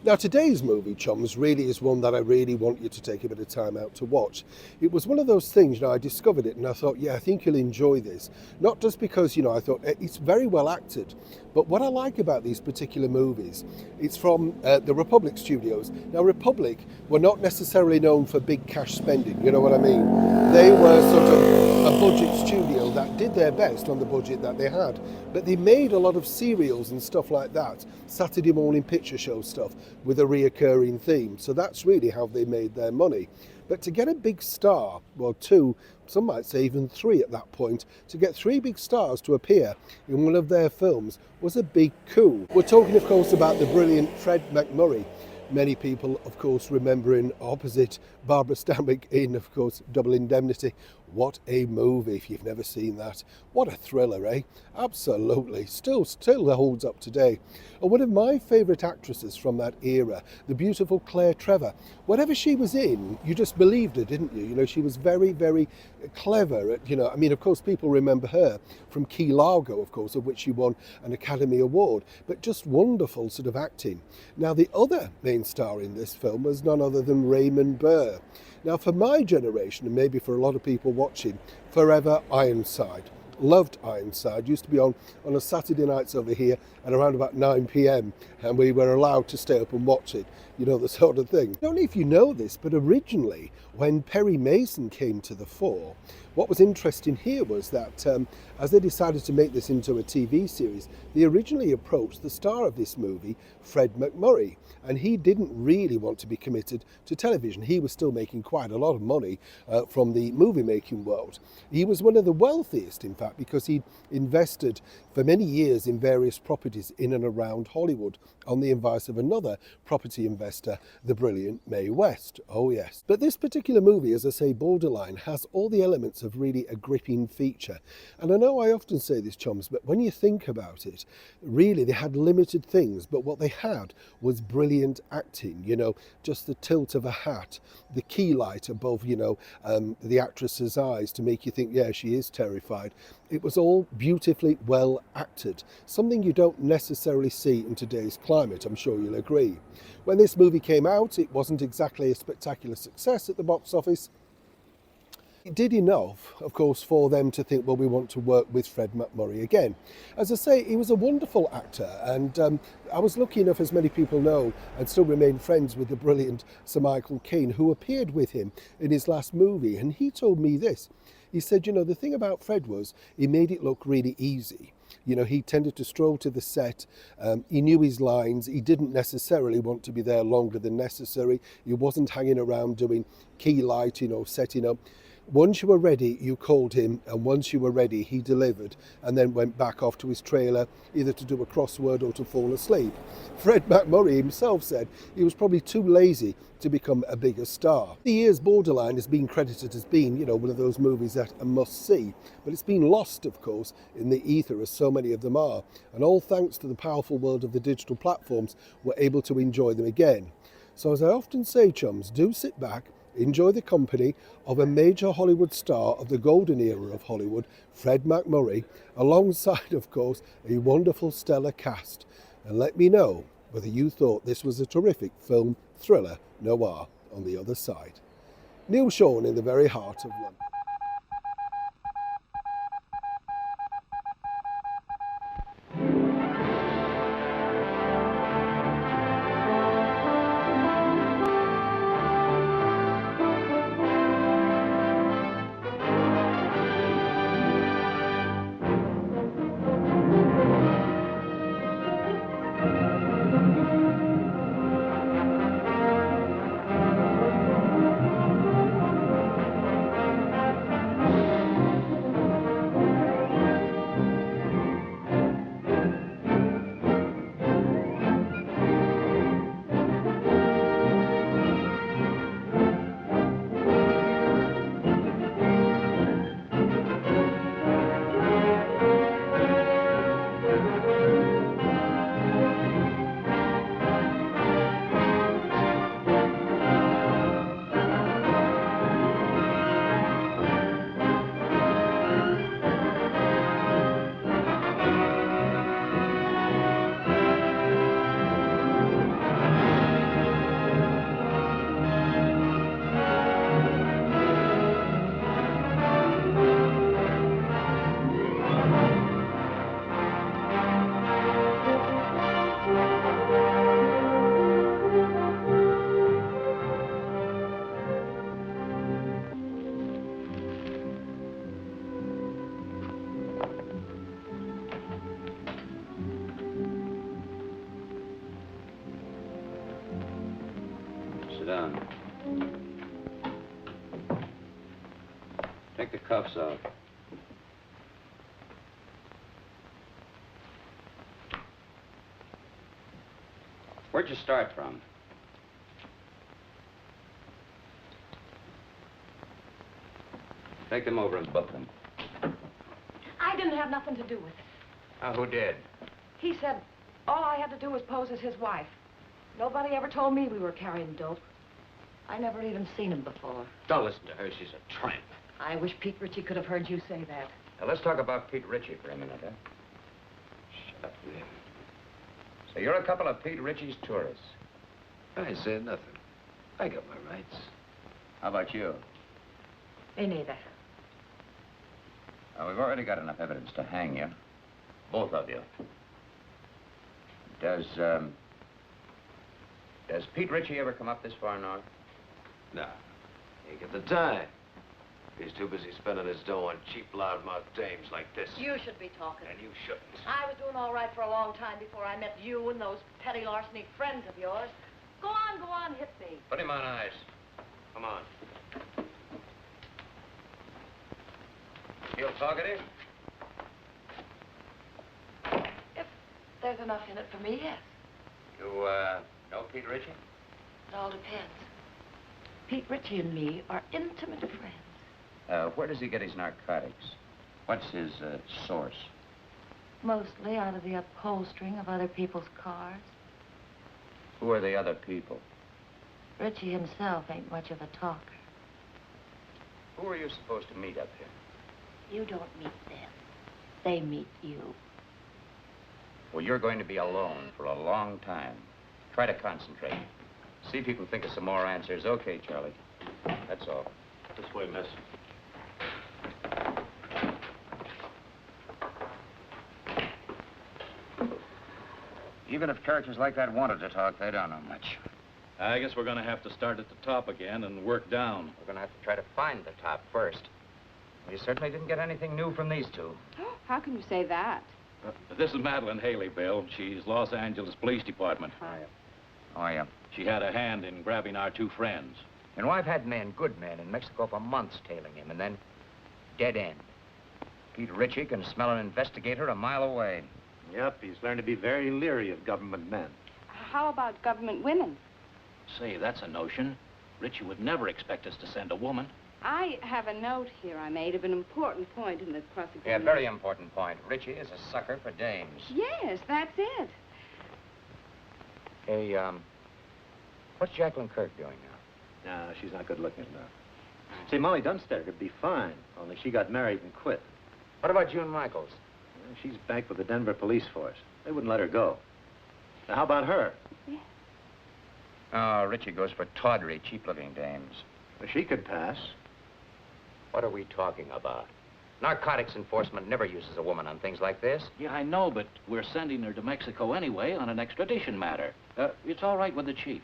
Now today's movie, Chums, really is one that I really want you to take a bit of time out to watch. It was one of those things, I discovered it and I thought, yeah, I think you'll enjoy this. Not just because, I thought it's very well acted, but what I like about these particular movies, it's from the Republic Studios. Now Republic were not necessarily known for big cash spending, you know what I mean? They were sort of a budget studio that did their best on the budget that they had, but they made a lot of serials and stuff like that, Saturday morning picture show stuff with a reoccurring theme. So that's really how they made their money. But to get a big star, well, two, some might say even three at that point, to get three big stars to appear in one of their films was a big coup. We're talking, of course, about the brilliant Fred MacMurray. Many people, of course, remembering opposite Barbara Stanwyck in, of course, Double Indemnity. What a movie, if you've never seen that. What a thriller, eh? Absolutely. Still holds up today. And one of my favourite actresses from that era, the beautiful Claire Trevor. Whatever she was in, you just believed her, didn't you? She was very, very clever at, of course, people remember her from Key Largo, of course, of which she won an Academy Award, but just wonderful sort of acting. Now, the other main star in this film was none other than Raymond Burr. Now, for my generation, and maybe for a lot of people watching, forever Ironside. Loved Ironside. Used to be on a Saturday nights over here at around about 9 p.m. and we were allowed to stay up and watch it, the sort of thing. I don't know if you know this, but originally when Perry Mason came to the fore, what was interesting here was that as they decided to make this into a TV series, they originally approached the star of this movie, Fred MacMurray, and he didn't really want to be committed to television. He was still making quite a lot of money from the movie making world. He was one of the wealthiest, in fact, because he'd invested for many years in various properties in and around Hollywood on the advice of another property investor, the brilliant Mae West. Oh yes. But this particular movie, as I say, Borderline, has all the elements of really a gripping feature. And I know I often say this, Chums, but when you think about it, really they had limited things, but what they had was brilliant acting, just the tilt of a hat, the key light above, the actress's eyes to make you think, yeah, she is terrified. It was all beautifully well acted, something you don't necessarily see in today's climate, I'm sure you'll agree. When this movie came out, it wasn't exactly a spectacular success at the box office. It did enough, of course, for them to think, well, we want to work with Fred MacMurray again. As I say, he was a wonderful actor, and I was lucky enough, as many people know, and still remain friends with the brilliant Sir Michael Caine, who appeared with him in his last movie, and he told me this. He said, the thing about Fred was he made it look really easy. He tended to stroll to the set, he knew his lines, he didn't necessarily want to be there longer than necessary, he wasn't hanging around doing key lighting or setting up. Once you were ready, you called him, and once you were ready, he delivered, and then went back off to his trailer, either to do a crossword or to fall asleep. Fred MacMurray himself said he was probably too lazy to become a bigger star. The years Borderline has been credited as being, one of those movies that a must-see, but it's been lost, of course, in the ether, as so many of them are, and all thanks to the powerful world of the digital platforms, we're able to enjoy them again. So as I often say, Chums, do sit back, enjoy the company of a major Hollywood star of the golden era of Hollywood, Fred MacMurray, alongside, of course, a wonderful stellar cast. And let me know whether you thought this was a terrific film, thriller, noir on the other side. Neil Sean in the very heart of London. Sit down. Take the cuffs off. Where'd you start from? Take them over and book them. I didn't have nothing to do with it. Who did? He said all I had to do was pose as his wife. Nobody ever told me we were carrying dope. I never even seen him before. Don't listen to her. She's a tramp. I wish Pete Ritchie could have heard you say that. Now, let's talk about Pete Ritchie for a minute, huh? Shut up, Lynn. So you're a couple of Pete Ritchie's tourists. I ain't saying nothing. I got my rights. How about you? Me neither. We've already got enough evidence to hang you. Both of you. Does Pete Ritchie ever come up this far north? Nah, ain't got the time. He's too busy spending his dough on cheap, loudmouth dames like this. You should be talking. And you shouldn't. I was doing all right for a long time before I met you and those petty larceny friends of yours. Go on, hit me. Put him on ice. Come on. Feel talkative? If there's enough in it for me, yes. You, know Pete Ritchie? It all depends. Pete Ritchie and me are intimate friends. Where does he get his narcotics? What's his, source? Mostly out of the upholstering of other people's cars. Who are the other people? Ritchie himself ain't much of a talker. Who are you supposed to meet up here? You don't meet them. They meet you. Well, you're going to be alone for a long time. Try to concentrate. See if you can think of some more answers. Okay, Charlie. That's all. This way, miss. Even if characters like that wanted to talk, they don't know much. I guess we're going to have to start at the top again and work down. We're going to have to try to find the top first. We certainly didn't get anything new from these two. How can you say that? This is Madeline Haley, Bill. She's Los Angeles Police Department. Oh, yeah. She had a hand in grabbing our two friends. You know, I've had men, good men, in Mexico for months tailing him, and then dead end. Pete Ritchie can smell an investigator a mile away. Yep, he's learned to be very leery of government men. How about government women? Say, that's a notion. Ritchie would never expect us to send a woman. I have a note here I made of an important point in the prosecution. Yeah, very important point. Ritchie is a sucker for dames. Yes, that's it. Hey, what's Jacqueline Kirk doing now? No, she's not good looking enough. Say, Molly Dunstead could be fine, only she got married and quit. What about June Michaels? Well, she's back with the Denver police force. They wouldn't let her go. Now, how about her? Yeah. Oh, Ritchie goes for tawdry, cheap-looking dames. Well, she could pass. What are we talking about? Narcotics enforcement never uses a woman on things like this. Yeah, I know, but we're sending her to Mexico anyway on an extradition matter. It's all right with the chief.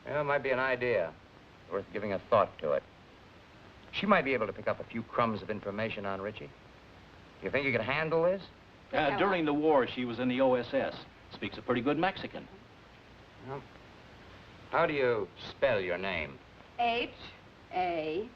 Yeah, it might be an idea. Worth giving a thought to it. She might be able to pick up a few crumbs of information on Ritchie. You think you could handle this? During the war, she was in the OSS. Speaks a pretty good Mexican. Well, how do you spell your name? Haley.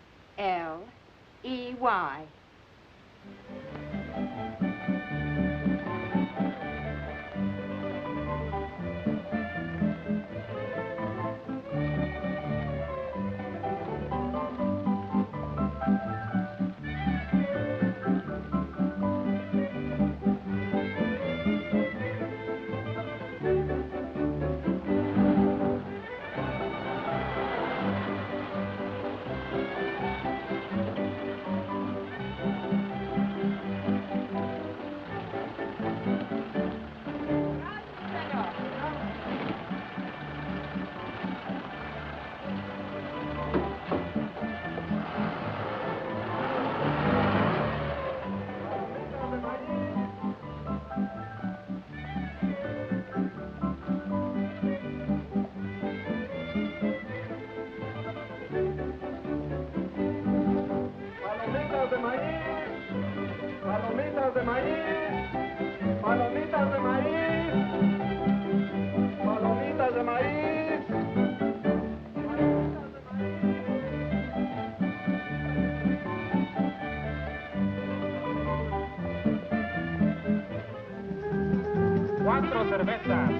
4 cervezas.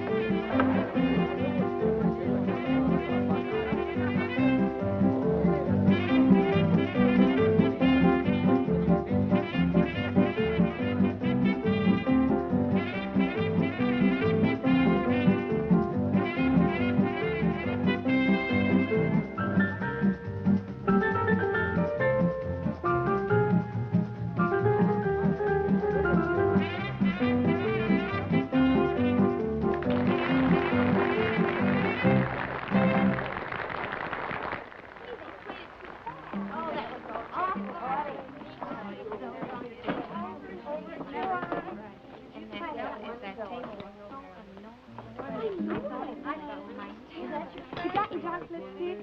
You got your dark lipstick?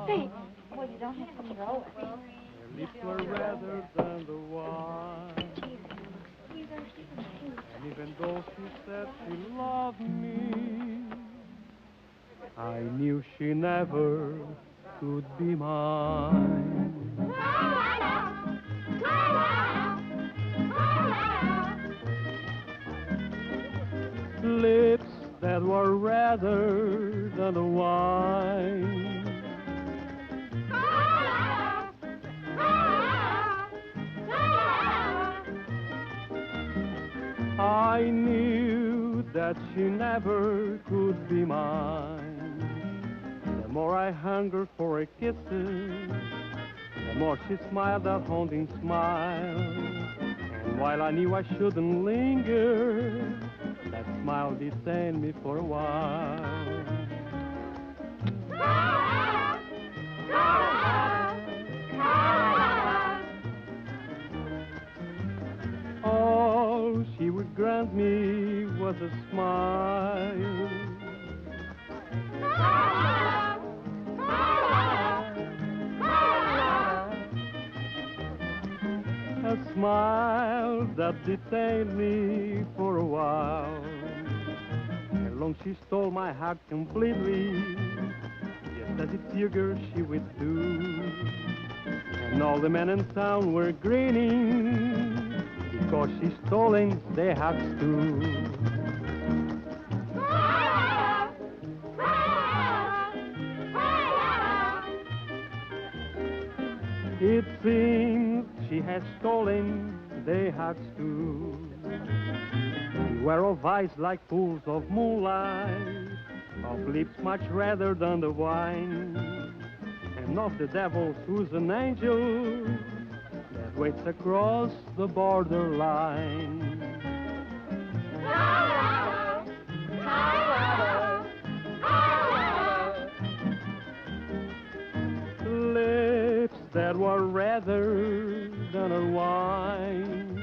Say, well, you don't have to throw it. Her lips were redder than the wine. And even though she said she loved me, I knew she never could be mine. Lips that were redder than the wine. I knew that she never could be mine. The more I hungered for her kisses, the more she smiled that haunting smile. And while I knew I shouldn't linger, that smile detained me for a while. All she would grant me was a smile. A smile that detained me for a while. And long she stole my heart completely, just as its eager she would do. And all the men in town were grinning, because she stolen their hearts too. It seems she has stolen their hearts too. Beware of eyes like pools of moonlight, of lips much redder than the wine, and of the devil who's an angel that waits across the borderline. Lips that were redder than her wine.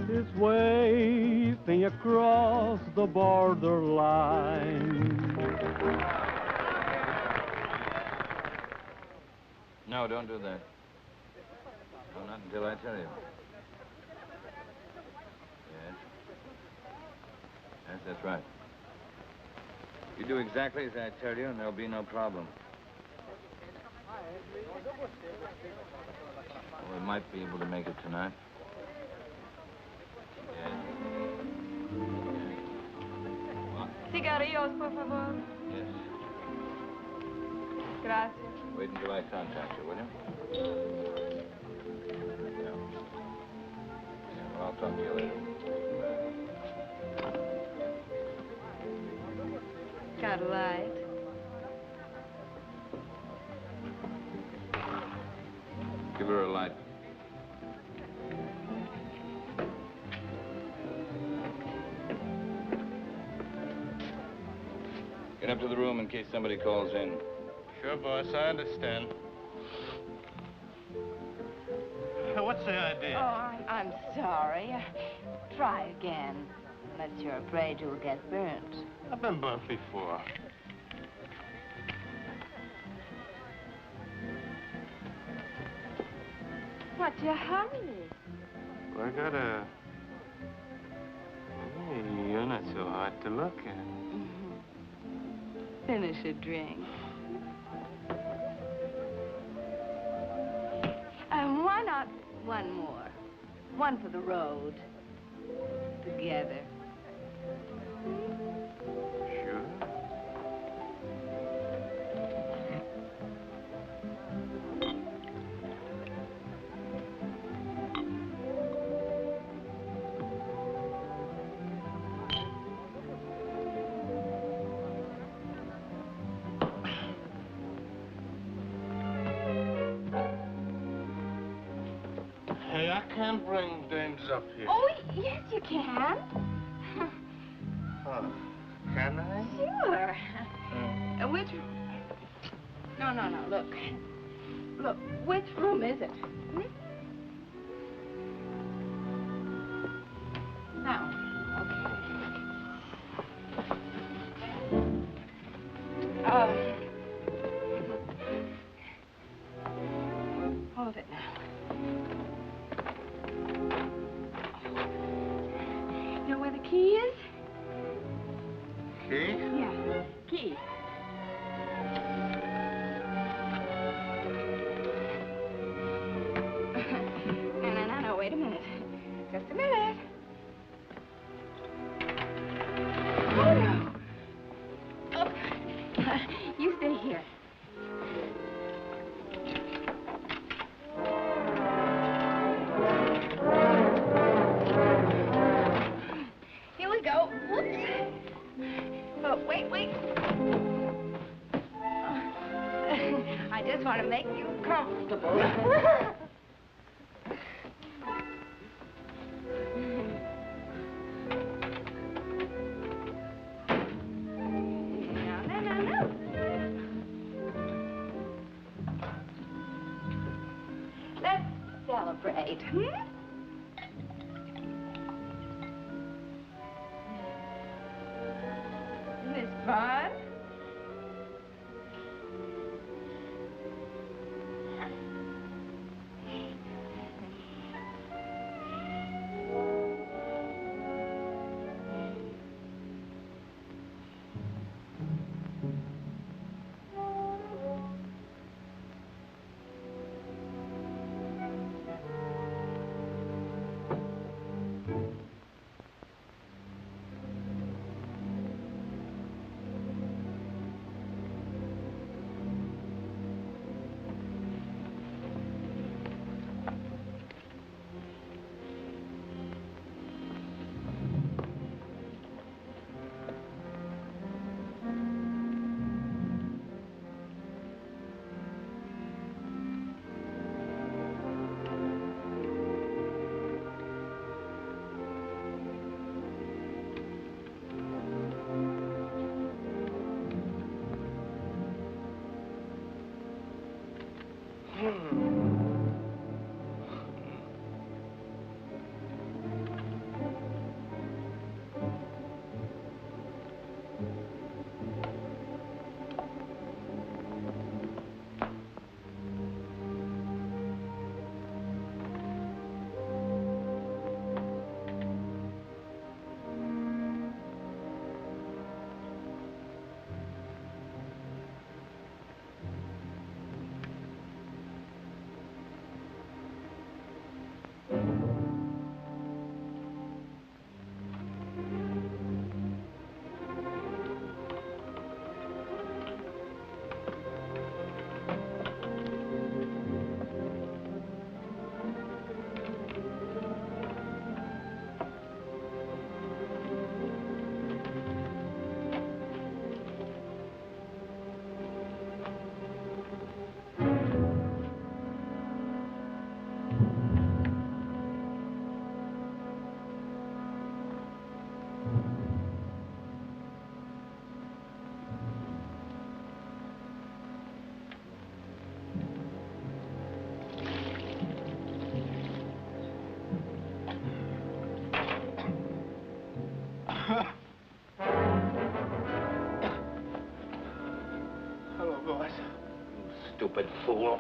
Is waving across the borderline. No, don't do that. No, not until I tell you. Yes. Yes, that's right. You do exactly as I tell you, and there'll be no problem. Well, we might be able to make it tonight. Yes. Cigarrillos, por favor. Yes. Gracias. Wait until I contact you, will you? Yeah. Well, I'll talk to you later. Got a light? Give her a light. Get up to the room in case somebody calls in. Sure, boss, I understand. What's the idea? Oh, I'm sorry. Try again. Unless you're afraid you'll get burnt. I've been burnt before. What's your hurry? Well, I gotta... Hey, you're not so hard to look at. Finish a drink. not one more? One for the road. Together. Sure. Hey, I can't bring dames up here. Oh, yes, you can. Oh, can I? Sure. Which... No, look. Look, which room is it? Hmm? Now, okay. Hold it now. You know where the key is? Key? Yeah, key. No, wait a minute. Just a minute. Oh, no. Oh. You stay here. Here we go. Whoops. Oh, wait. I just want to make you comfortable. No. Let's celebrate, hmm? Isn't this fun? Hello, boys. Stupid fool.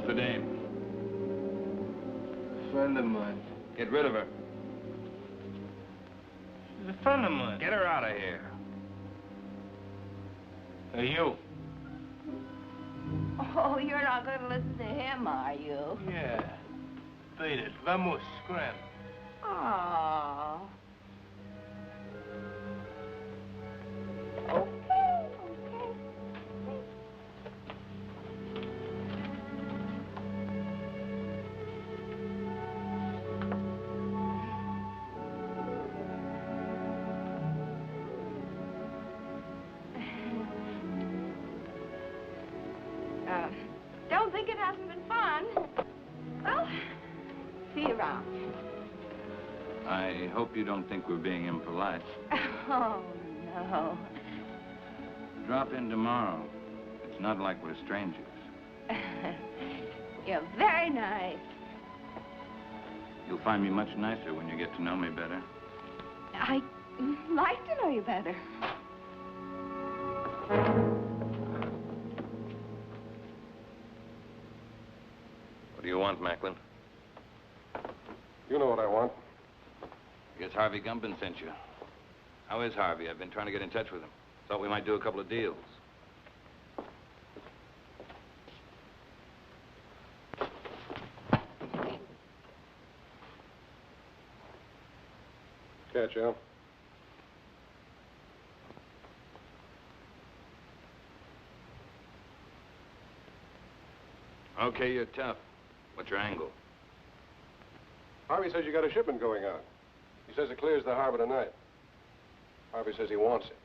How's the dame? A friend of mine. Get rid of her. She's a friend of mine. Get her out of here. Hey, you. Oh, you're not going to listen to him, are you? Yeah. Beat it. Vamos, scram. Oh. Okay. Don't think it hasn't been fun. Well, see you around. I hope you don't think we're being impolite. Oh, no. Drop in tomorrow. It's not like we're strangers. You're very nice. You'll find me much nicer when you get to know me better. I'd like to know you better. What do you want, Macklin? You know what I want. I guess Harvey Gumpin sent you. How is Harvey? I've been trying to get in touch with him. Thought we might do a couple of deals. Catch you. Okay, you're tough. What's your angle? Harvey says you got a shipment going out. He says it clears the harbor tonight. Harvey says he wants it.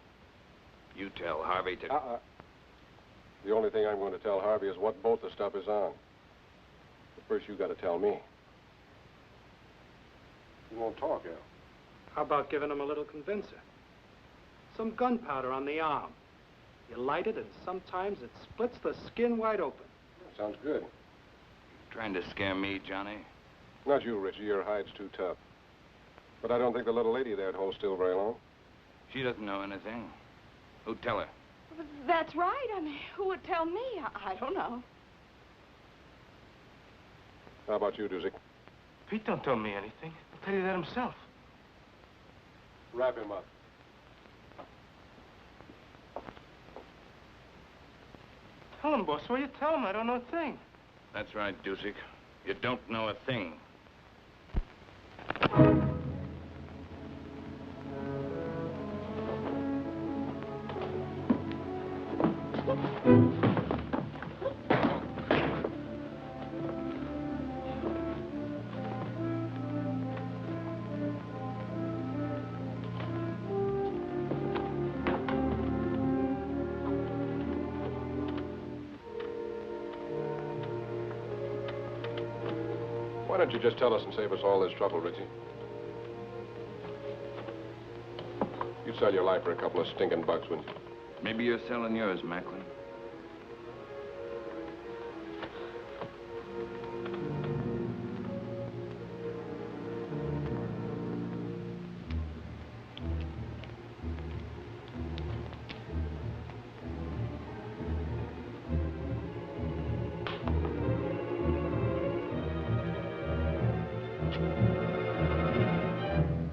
You tell Harvey to... The only thing I'm going to tell Harvey is what boat the stuff is on. But first, you got to tell me. You won't talk, Al. How about giving him a little convincer? Some gunpowder on the arm. You light it, and sometimes it splits the skin wide open. Sounds good. Trying to scare me, Johnny? Not you, Richie. Your hide's too tough. But I don't think the little lady there'd hold still very long. She doesn't know anything. Who'd tell her? That's right. I mean, who would tell me? I don't know. How about you, Doozy? Pete don't tell me anything. He'll tell you that himself. Wrap him up. Tell him, boss. What you tell him? I don't know a thing. That's right, Dusick. You don't know a thing. Why don't you just tell us and save us all this trouble, Richie? You'd sell your life for a couple of stinking bucks, wouldn't you? Maybe you're selling yours, Macklin.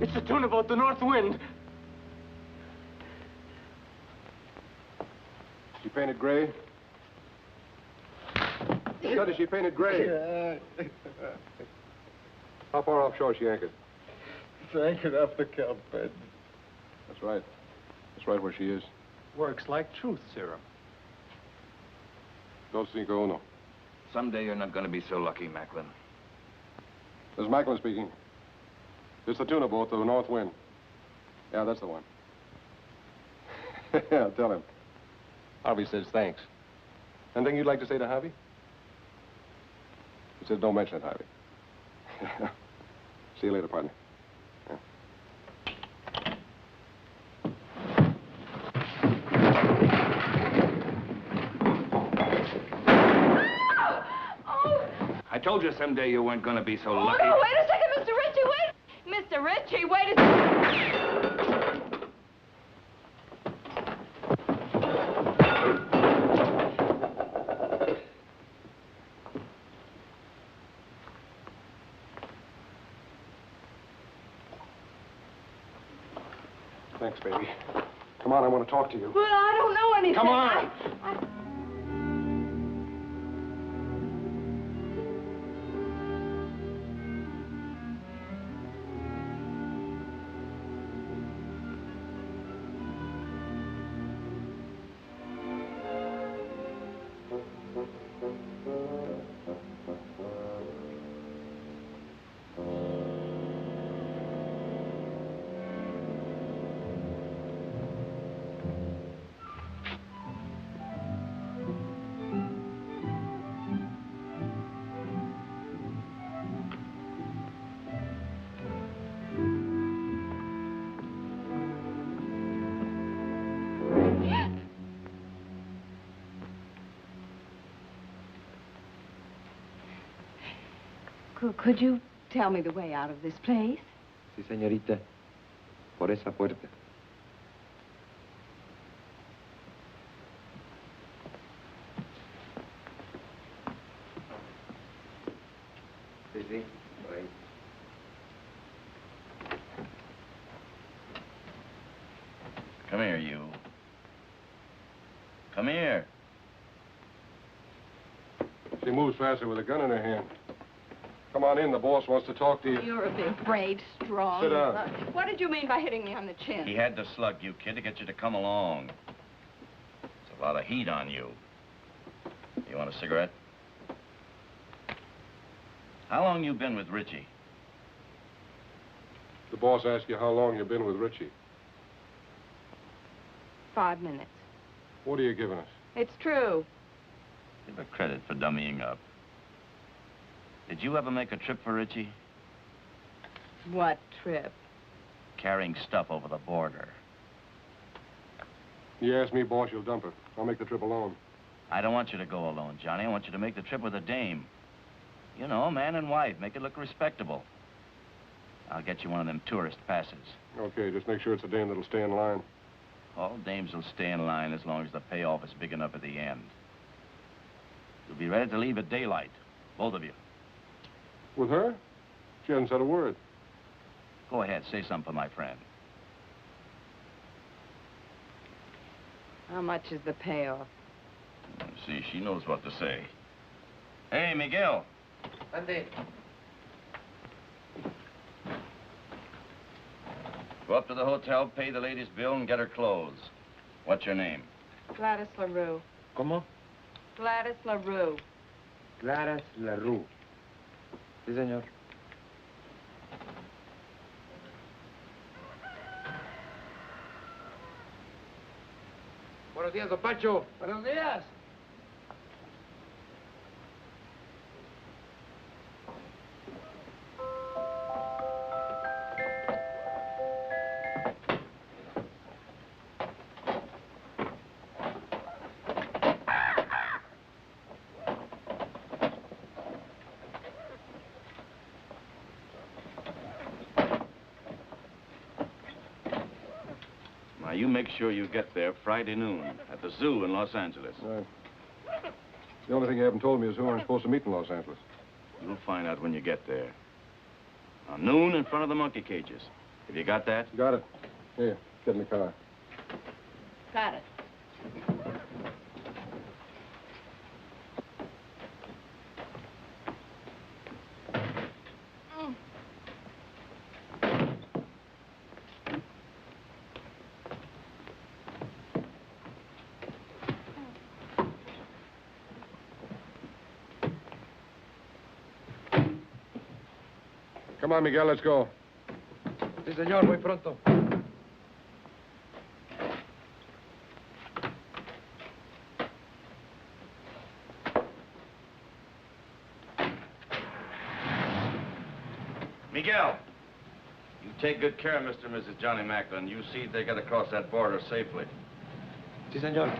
It's the tune about the north wind. She painted gray? Scott, is she painted gray? How far offshore is she anchored? It's anchored off the kelp bed. That's right. That's right where she is. Works like truth serum. Dos cinco uno. Someday you're not going to be so lucky, Macklin. This is Macklin speaking. It's the tuna boat, the North Wind. Yeah, that's the one. Yeah, tell him. Harvey says thanks. Anything you'd like to say to Harvey? He says don't mention it, Harvey. See you later, partner. Yeah. I told you someday you weren't going to be so Oh, lucky. no, wait a second, Mr. Ritchie, wait! Mr. Ritchie, wait a second! Thanks, baby. Come on, I want to talk to you. Well, I don't know anything. Come on! Could you tell me the way out of this place? Sí, señorita. Por esa puerta. Sí, sí, por ahí. Come here, you. Come here. She moves faster with a gun in her hand. Come on in, the boss wants to talk to you. You're a big, brave, strong... Sit down. What did you mean by hitting me on the chin? He had to slug you, kid, to get you to come along. There's a lot of heat on you. You want a cigarette? How long you been with Richie? The boss asked you how long you've been with Richie. 5 minutes. What are you giving us? It's true. Give her credit for dummying up. Did you ever make a trip for Richie? What trip? Carrying stuff over the border. You ask me, boss, you'll dump her. I'll make the trip alone. I don't want you to go alone, Johnny. I want you to make the trip with a dame. You know, man and wife. Make it look respectable. I'll get you one of them tourist passes. Okay, just make sure it's a dame that'll stay in line. All dames will stay in line as long as the payoff is big enough at the end. You'll be ready to leave at daylight, both of you. With her? She hasn't said a word. Go ahead, say something for my friend. How much is the payoff? See, she knows what to say. Hey, Miguel. Ande. Go up to the hotel, pay the lady's bill, and get her clothes. What's your name? Gladys LaRue. ¿Cómo? Gladys LaRue. Claras LaRue. Sí, señor. Buenos días, don Pancho. Buenos días. Now, you make sure you get there Friday noon at the zoo in Los Angeles. Right. The only thing you haven't told me is who I'm supposed to meet in Los Angeles. You'll find out when you get there. Now, noon in front of the monkey cages. Have you got that? Got it. Here, get in the car. Got it. Come on, Miguel, let's go. Sí, señor, muy pronto. Miguel, you take good care of Mr. and Mrs. Johnny Macklin. You see they get across that border safely. Sí, señor.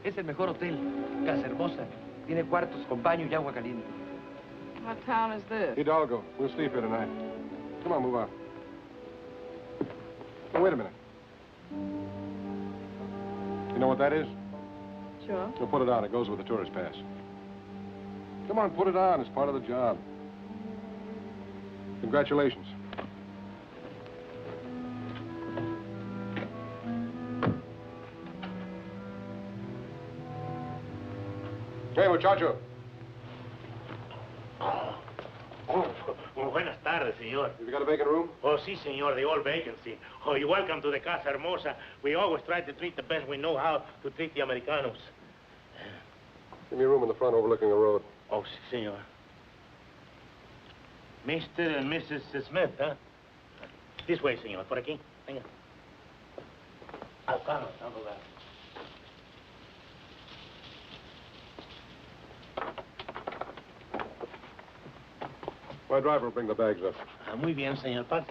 Es el mejor hotel. Casa hermosa. Tiene cuartos con baño y agua caliente. What town is this? Hidalgo. We'll sleep here tonight. Come on, move on. Oh, wait a minute. You know what that is? Sure. We'll put it on. It goes with the tourist pass. Come on, put it on. It's part of the job. Congratulations. Hey, muchacho. Muy buenas tardes, señor. Have you got a vacant room? Oh, sí, señor, the old vacancy. Oh, you're welcome to the Casa Hermosa. We always try to treat the best we know how to treat the Americanos. Give me a room in the front overlooking the road. Oh, sí, señor. Mr. and Mrs. Smith, huh? This way, señor. Por aquí. Venga. Al carro, al lugar. My driver will bring the bags up. Ah, muy bien, señor. Pase.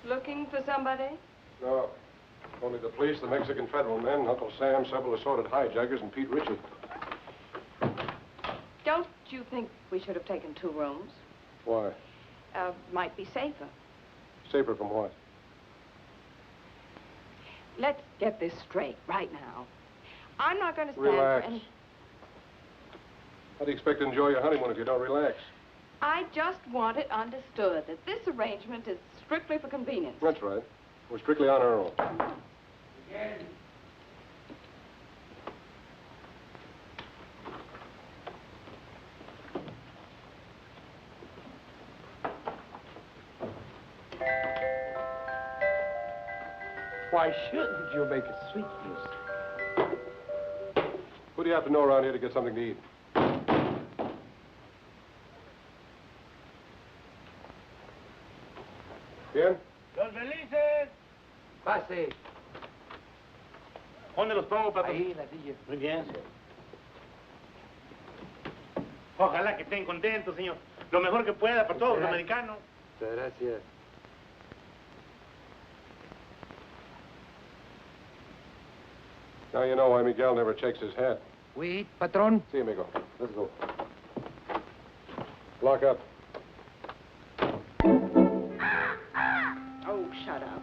Looking for somebody? No. Only the police, the Mexican federal men, Uncle Sam, several assorted hijackers, and Pete Ritchie. Don't you think we should have taken 2 rooms? Why? Might be safer. Safer from what? Let's get this straight right now. I'm not going to stand Relax. for any... How do you expect to enjoy your honeymoon if you don't relax? I just want it understood that this arrangement is strictly for convenience. That's right. We're strictly on our own. Why shouldn't you make a sweet music? Who do you have to know around here to get something to eat? Bien? Los felices. Pase. ¿Dónde los pongo, patrón? Ahí, en la silla. Muy bien. Ojalá que estén contentos, señor. Lo mejor que pueda para todos los americanos. Muchas gracias. Now you know why Miguel never checks his hat. We eat, patron. See, amigo. Let's go. Lock up. Oh, shut up.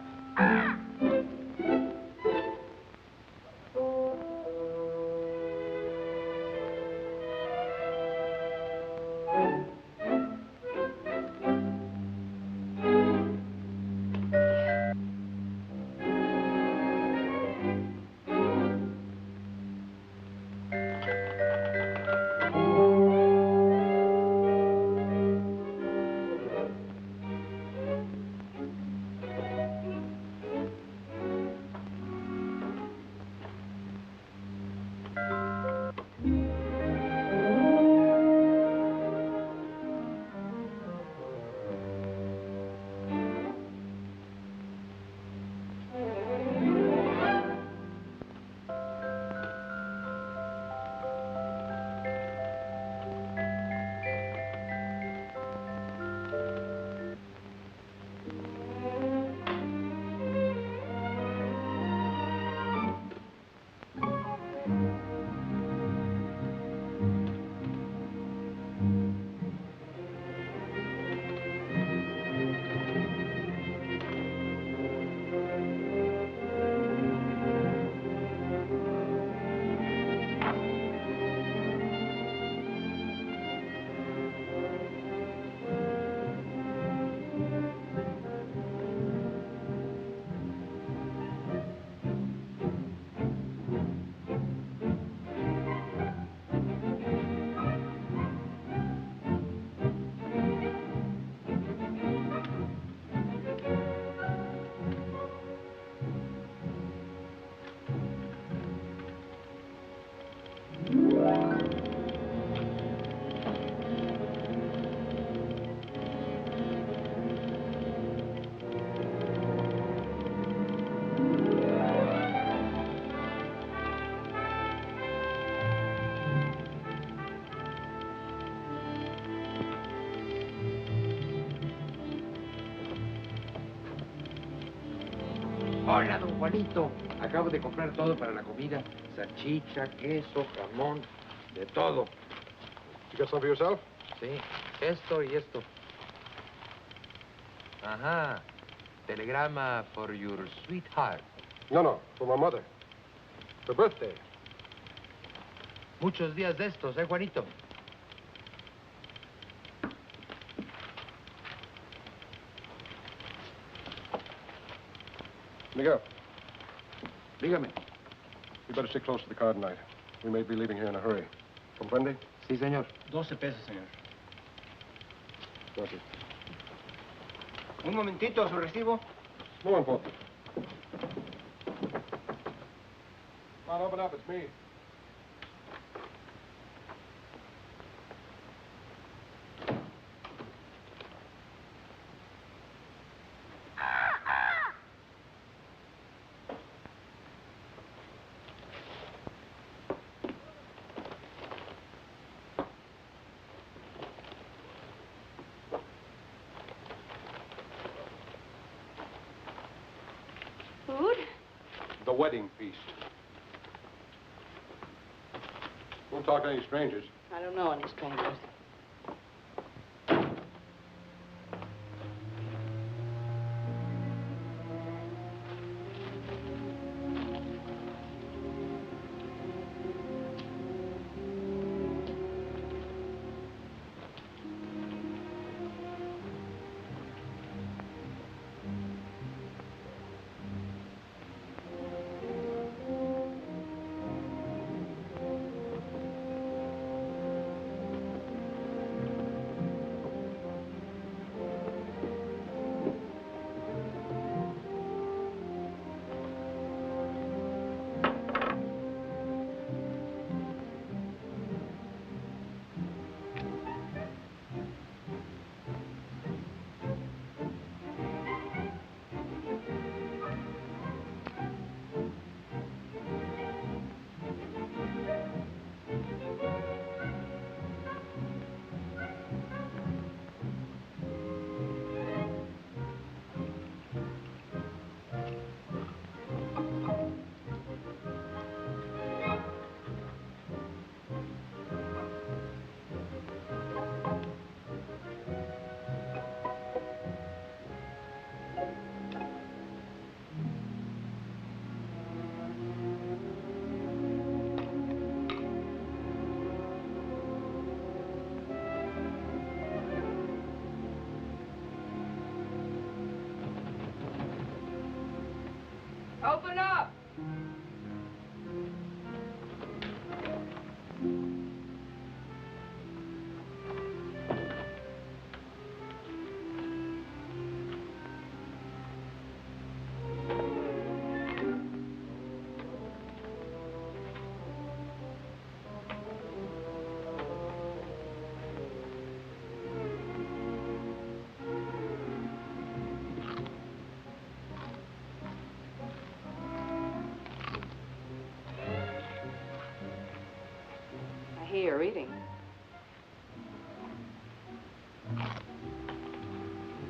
Juanito, acabo de comprar todo para la comida. Salchicha, queso, jamón, de todo. You got some for yourself? Sí, esto y esto. Ajá. Telegrama for your sweetheart. No, for my mother. Her birthday. Muchos días de estos, Juanito? Miguel, Dígame. you better stick close to the car tonight. We may be leaving here in a hurry. Comprende? Sí, señor. 12 pesos, señor. Gracias. Un momentito, su recibo. No importa. Come on, open up. It's me. Food? The wedding feast. Won't talk to any strangers. I don't know any strangers. Open up! I hear you're eating.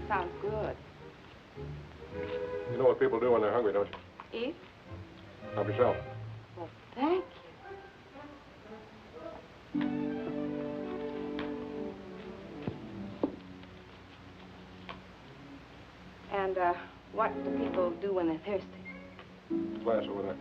Sounds good. You know what people do when they're hungry, don't you? Eat? Help yourself. Well, thank you. And, what do people do when they're thirsty? Glass over there.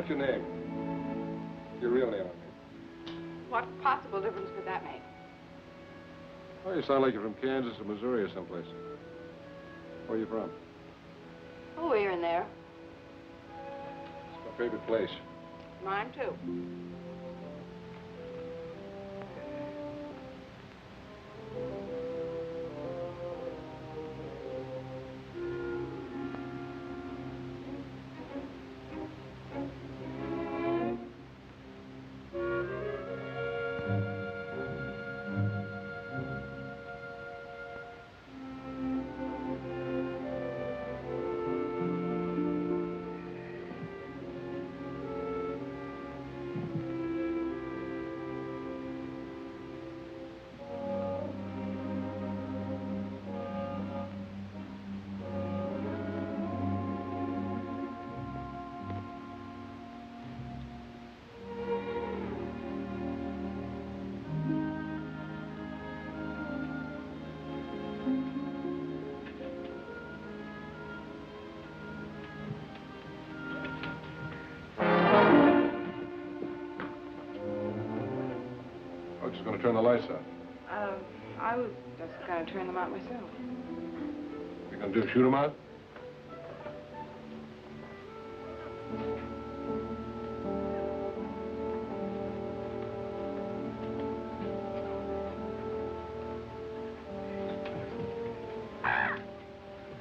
What's your name? Your real name, I mean. What possible difference could that make? Oh, you sound like you're from Kansas or Missouri or someplace. Where are you from? Oh, here and there. It's my favorite place. Mine, too. I'm just going to turn the lights out. I was just going to turn them out myself. You're going to shoot them out?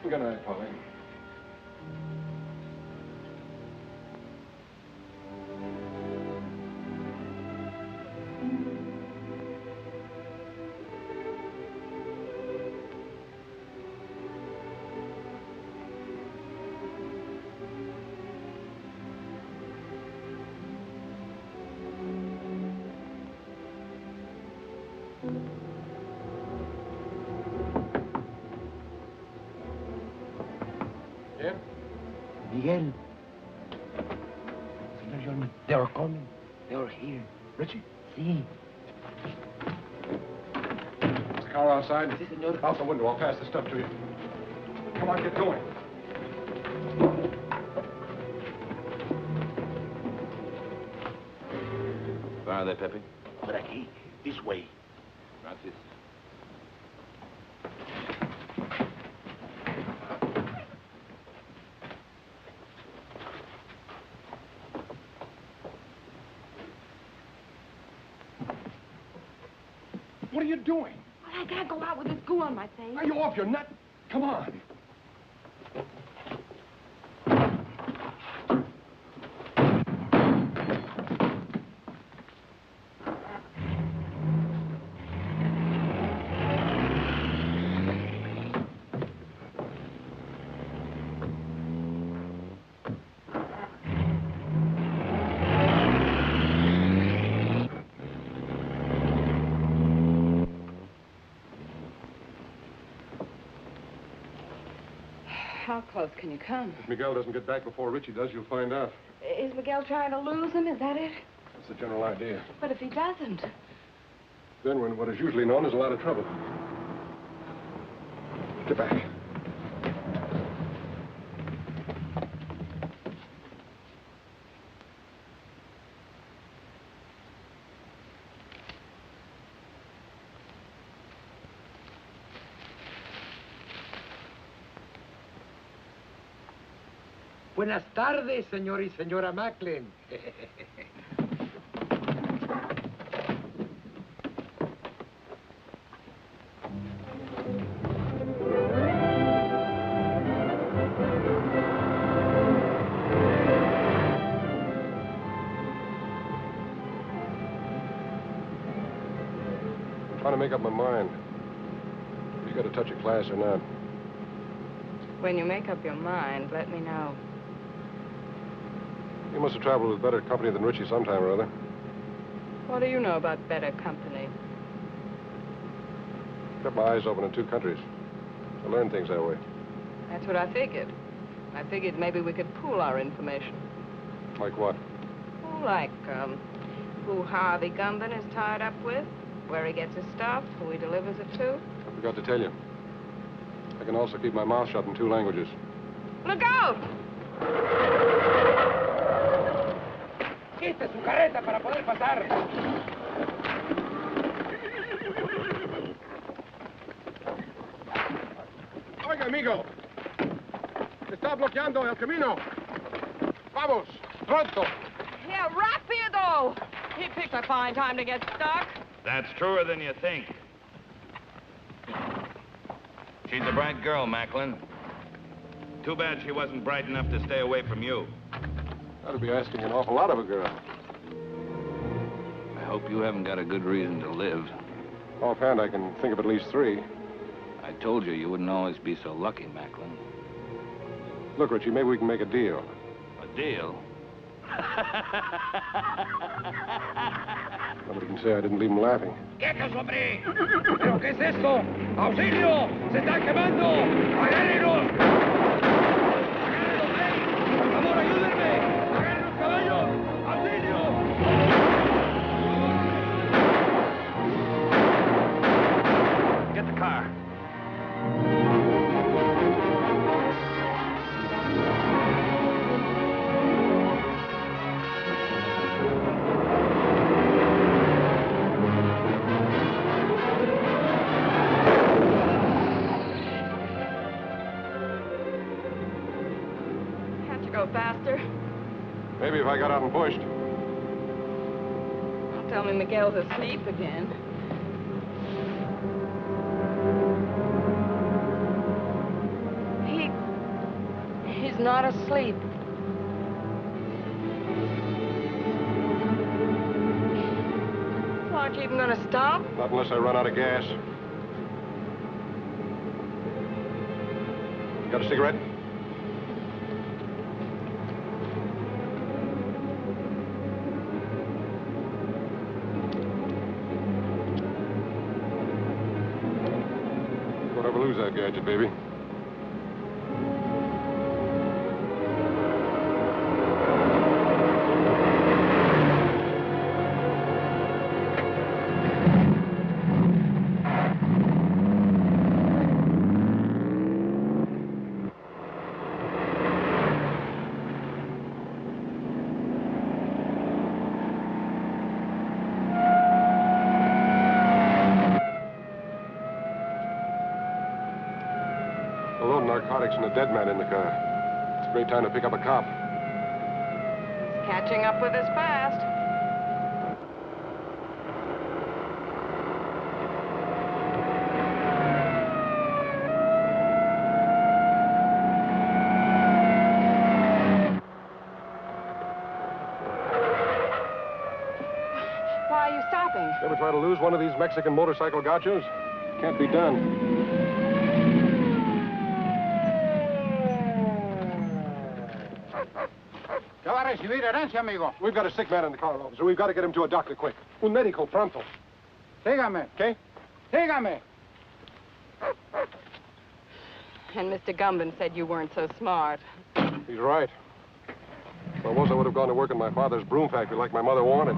Good night, Polly. Yeah? Miguel. Senor John, they are coming. They are here. Richie? See. Is the car outside? Si, senor. Out the window. I'll pass the stuff to you. Come on, get going. Where are they, Pepe? Por aquí. This way. Gracias. What are you doing? Well, I can't go out with this goo on my face. Are you off your nut? Come on. How close can you come? If Miguel doesn't get back before Richie does, you'll find out. Is Miguel trying to lose him? Is that it? That's the general idea. But if he doesn't? Then we're in what is usually known as a lot of trouble. Get back. Buenas tardes, señor y señora Macklin. I'm trying to make up my mind. You got a touch of class or not? When you make up your mind, let me know. You must have traveled with better company than Richie sometime or other. What do you know about better company? Kept my eyes open in two countries. I learned things that way. That's what I figured. I figured maybe we could pool our information. Like what? Oh, like, who Harvey Gundon is tied up with, where he gets his stuff, who he delivers it to. I forgot to tell you. I can also keep my mouth shut in 2 languages. Look out! Quite su carreta para poder pasar. Oiga, amigo. bloqueando el camino. Vamos, pronto. Yeah, rapido! He picked a fine time to get stuck. That's truer than you think. She's a bright girl, Macklin. Too bad she wasn't bright enough to stay away from you. That'd be asking an awful lot of a girl. I hope you haven't got a good reason to live. Offhand, I can think of at least 3. I told you you wouldn't always be so lucky, Macklin. Look, Richie, maybe we can make a deal. A deal? Nobody can say I didn't leave him laughing. ¡Quietos, hombre! ¿Pero qué es esto? ¡Auxilio! ¡Se están quemando! ¡Agárrenos! ¡Agárrenos, hey! ¡Por favor, ayúdenme! ¡Agarren los caballos! ¡Auxilio! Get the car. Can't you go faster? Maybe if I got out and pushed. Don't tell me Miguel's asleep again. He's not asleep. Aren't you even gonna stop? Not unless I run out of gas. Got a cigarette? Don't ever lose that gadget, baby. Narcotics and a dead man in the car. It's a great time to pick up a cop. He's catching up with us fast. Why are you stopping? Ever try to lose one of these Mexican motorcycle gauchos? Can't be done. ¿Qué va a recibir herencia, amigo? We've got a sick man in the car, officer. We've got to get him to a doctor quick. Un médico pronto. Sígame. ¿Qué? Sígame. And Mr. Gumban said you weren't so smart. He's right. If I was, I would have gone to work in my father's broom factory like my mother wanted.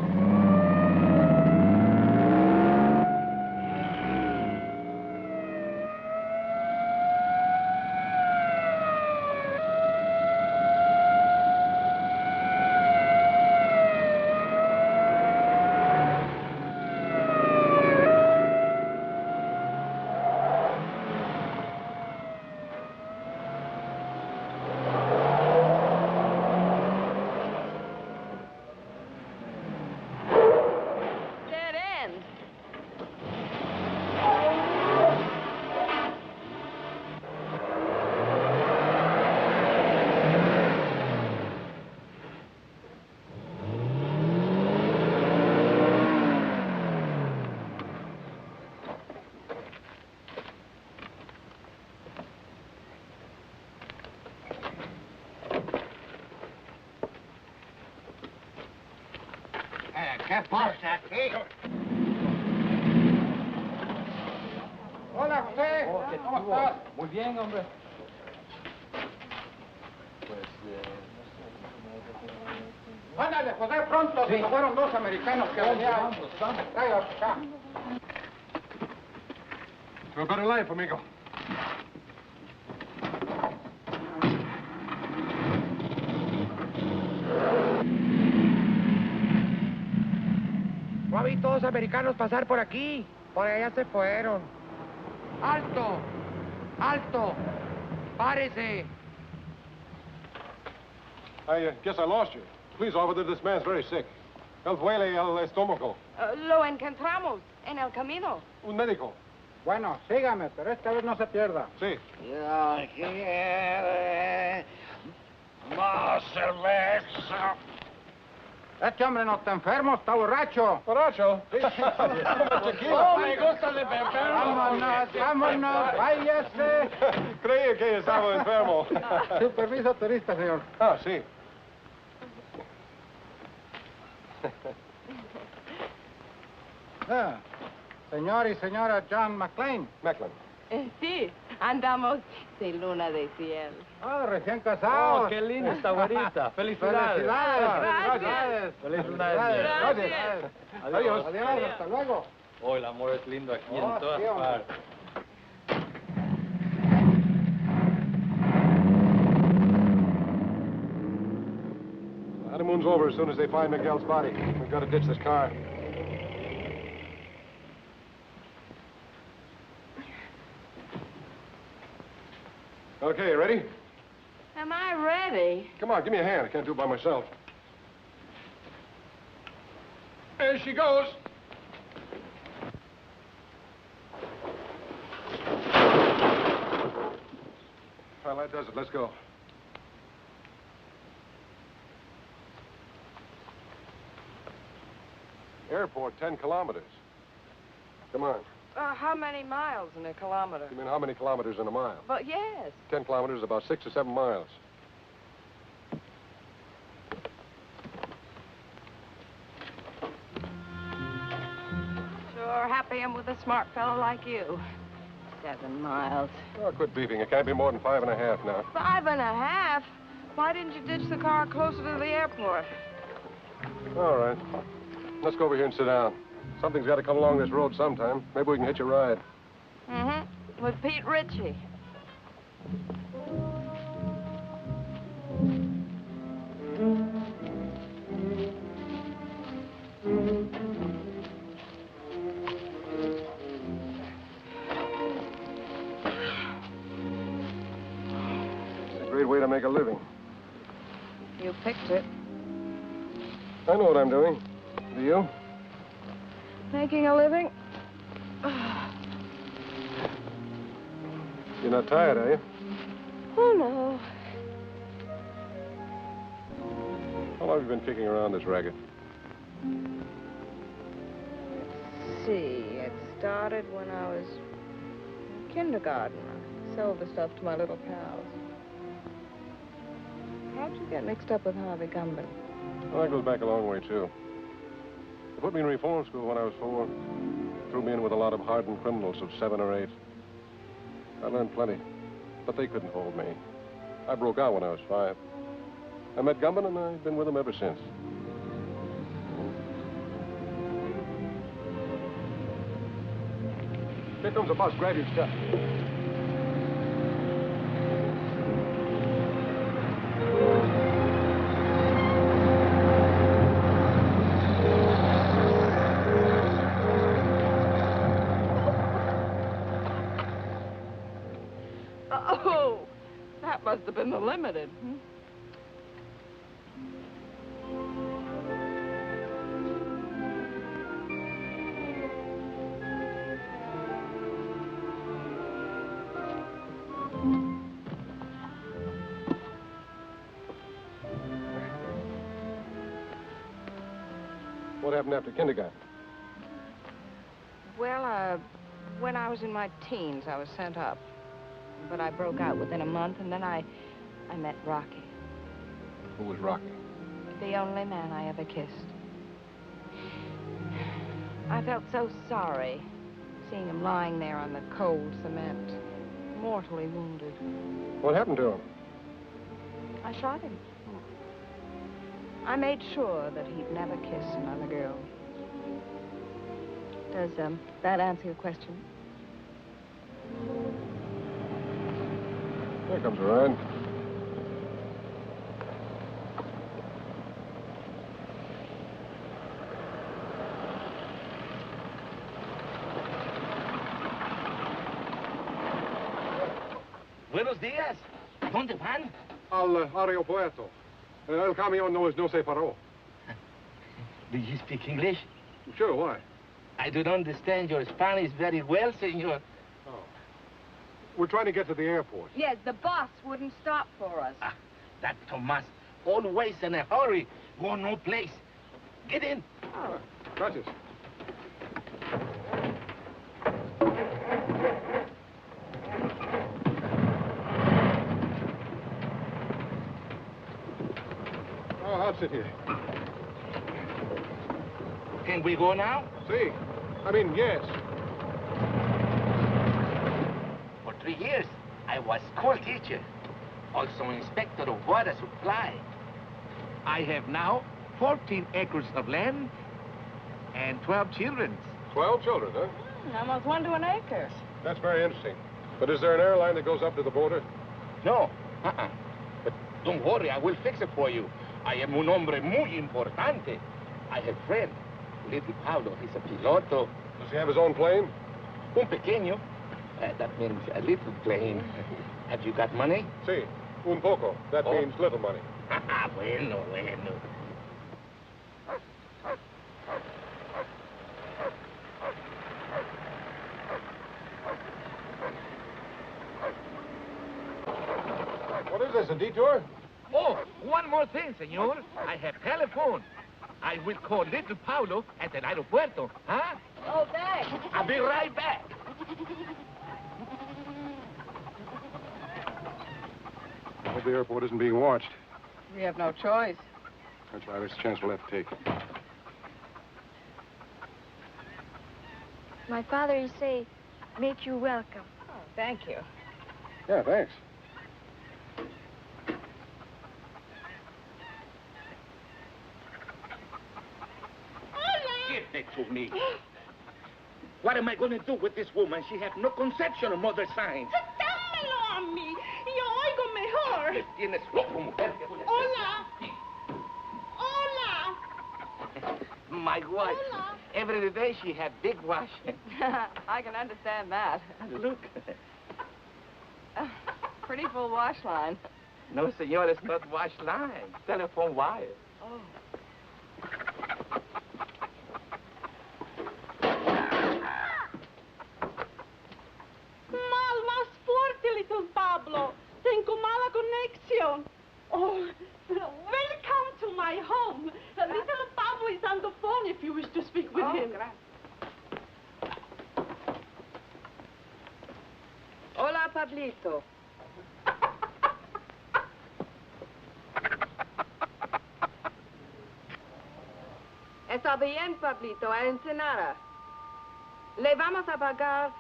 ¿Qué pasa aquí? Hola, José. ¿Cómo estás? Muy bien, hombre. Ándale, José, pronto. Sí. Se fueron 2 americanos que venían. Vamos. Tráigalos acá. To a better life, amigo. No vi todos americanos pasar por aquí. Por allá se fueron. ¡Alto! ¡Alto! ¡Párese! I guess I lost you. Please, officer, this man's very sick. Él duele el estómago. Lo encontramos en el camino. Un médico. Bueno, sígame, pero esta vez no se pierda. Sí. Ya quiere más cerveza. Este hombre no está enfermo, está borracho. ¿Borracho? Sí. Oh, me gusta de beber. Vámonos, vámonos, váyase. Creía que estaba enfermo. Su permiso turista, señor. Ah, sí. Ah, señor y señora John McLean. Macklin. Sí, andamos de luna de cielo. Ah, recién casados. Oh, qué linda esta güerita. Felicidades. Felicidades. Felicidades. Gracias. Adiós. Adiós, hasta luego. Oh, el amor es lindo aquí Oh, en todas sí, hombre. partes. The honeymoon's over as soon as they find Miguel's body. We've got to ditch this car. Okay, ready? Am I ready? Come on, give me a hand. I can't do it by myself. There she goes. Well, that does it. Let's go. Airport, 10 kilometers. Come on. How many miles in a kilometer? You mean how many kilometers in a mile? But yes. 10 kilometers is about 6 or 7 miles. Sure happy I'm with a smart fellow like you. 7 miles. Oh, quit beefing. It can't be more than 5.5 now. 5.5? Why didn't you ditch the car closer to the airport? All right. Let's go over here and sit down. Something's got to come along this road sometime. Maybe we can hitch a ride. Mm-hmm. With Pete Ritchie. It's a great way to make a living. You picked it. I know what I'm doing. Do you? Making a living? You're not tired, are you? Oh, no. How long have you been kicking around this racket? Let's see. It started when I was in kindergarten. I sold the stuff to my little pals. How'd you get mixed up with Harvey Gumban? Well, that goes back a long way, too. They put me in reform school when I was 4. Threw me in with a lot of hardened criminals of 7 or 8. I learned plenty, but they couldn't hold me. I broke out when I was 5. I met Gumban, and I've been with him ever since. Here comes a bus. Grab your stuff. Oh, that must have been the limited. What happened after kindergarten? Well, when I was in my teens, I was sent up. But I broke out within a month, and then I met Rocky. Who was Rocky? The only man I ever kissed. I felt so sorry seeing him lying there on the cold cement, mortally wounded. What happened to him? I shot him. I made sure that he'd never kiss another girl. Does that answer your question? Here comes a ride. Buenos días. ¿Dónde van? Al aeropuerto. El camión no se paró. Do you speak English? Sure, why? I don't understand your Spanish very well, senor. Oh. We're trying to get to the airport. Yes, the bus wouldn't stop for us. Ah, that Tomas, always in a hurry. Go no place. Get in. Oh. Gracias. Oh, I'll sit here. Can we go now? See? I mean, yes. For 3 years, I was school teacher, also inspector of water supply. I have now 14 acres of land and 12 children. 12 children, huh? Almost 1 to an acre. That's very interesting. But is there an airline that goes up to the border? No, But don't worry, I will fix it for you. I am un hombre muy importante. I have friend, little Pablo. He's a piloto. Does he have his own plane? Un pequeño. That means a little plane. Have you got money? Si, un poco. That means little money. Bueno, bueno. What is this, a detour? Oh, one more thing, senor. I have telephone. I will call little Paulo at the aeropuerto, huh? Oh, thanks. I'll be right back. I hope the airport isn't being watched. We have no choice. That's right. It's a chance we'll have to take. My father, he say, make you welcome. Oh, thank you. Yeah, thanks. Give it to me. What am I going to do with this woman? She has no conception of mother signs. ¡Dámelo a mí! Yo oigo mejor. Me tienes loco, mujer. Hola. Hola. My wife. Hola. Every day she had big wash. I can understand that. Look. Pretty full wash line. No, senor, it's not wash line. Telephone wire. Oh. Más fuerte, little Pablo. Tengo mala conexión. Oh, welcome to my home. Little Pablo is on the phone if you wish to speak with him. Hola, Pablito. Está bien, Pablito, a Ensenada. Le vamos a pagar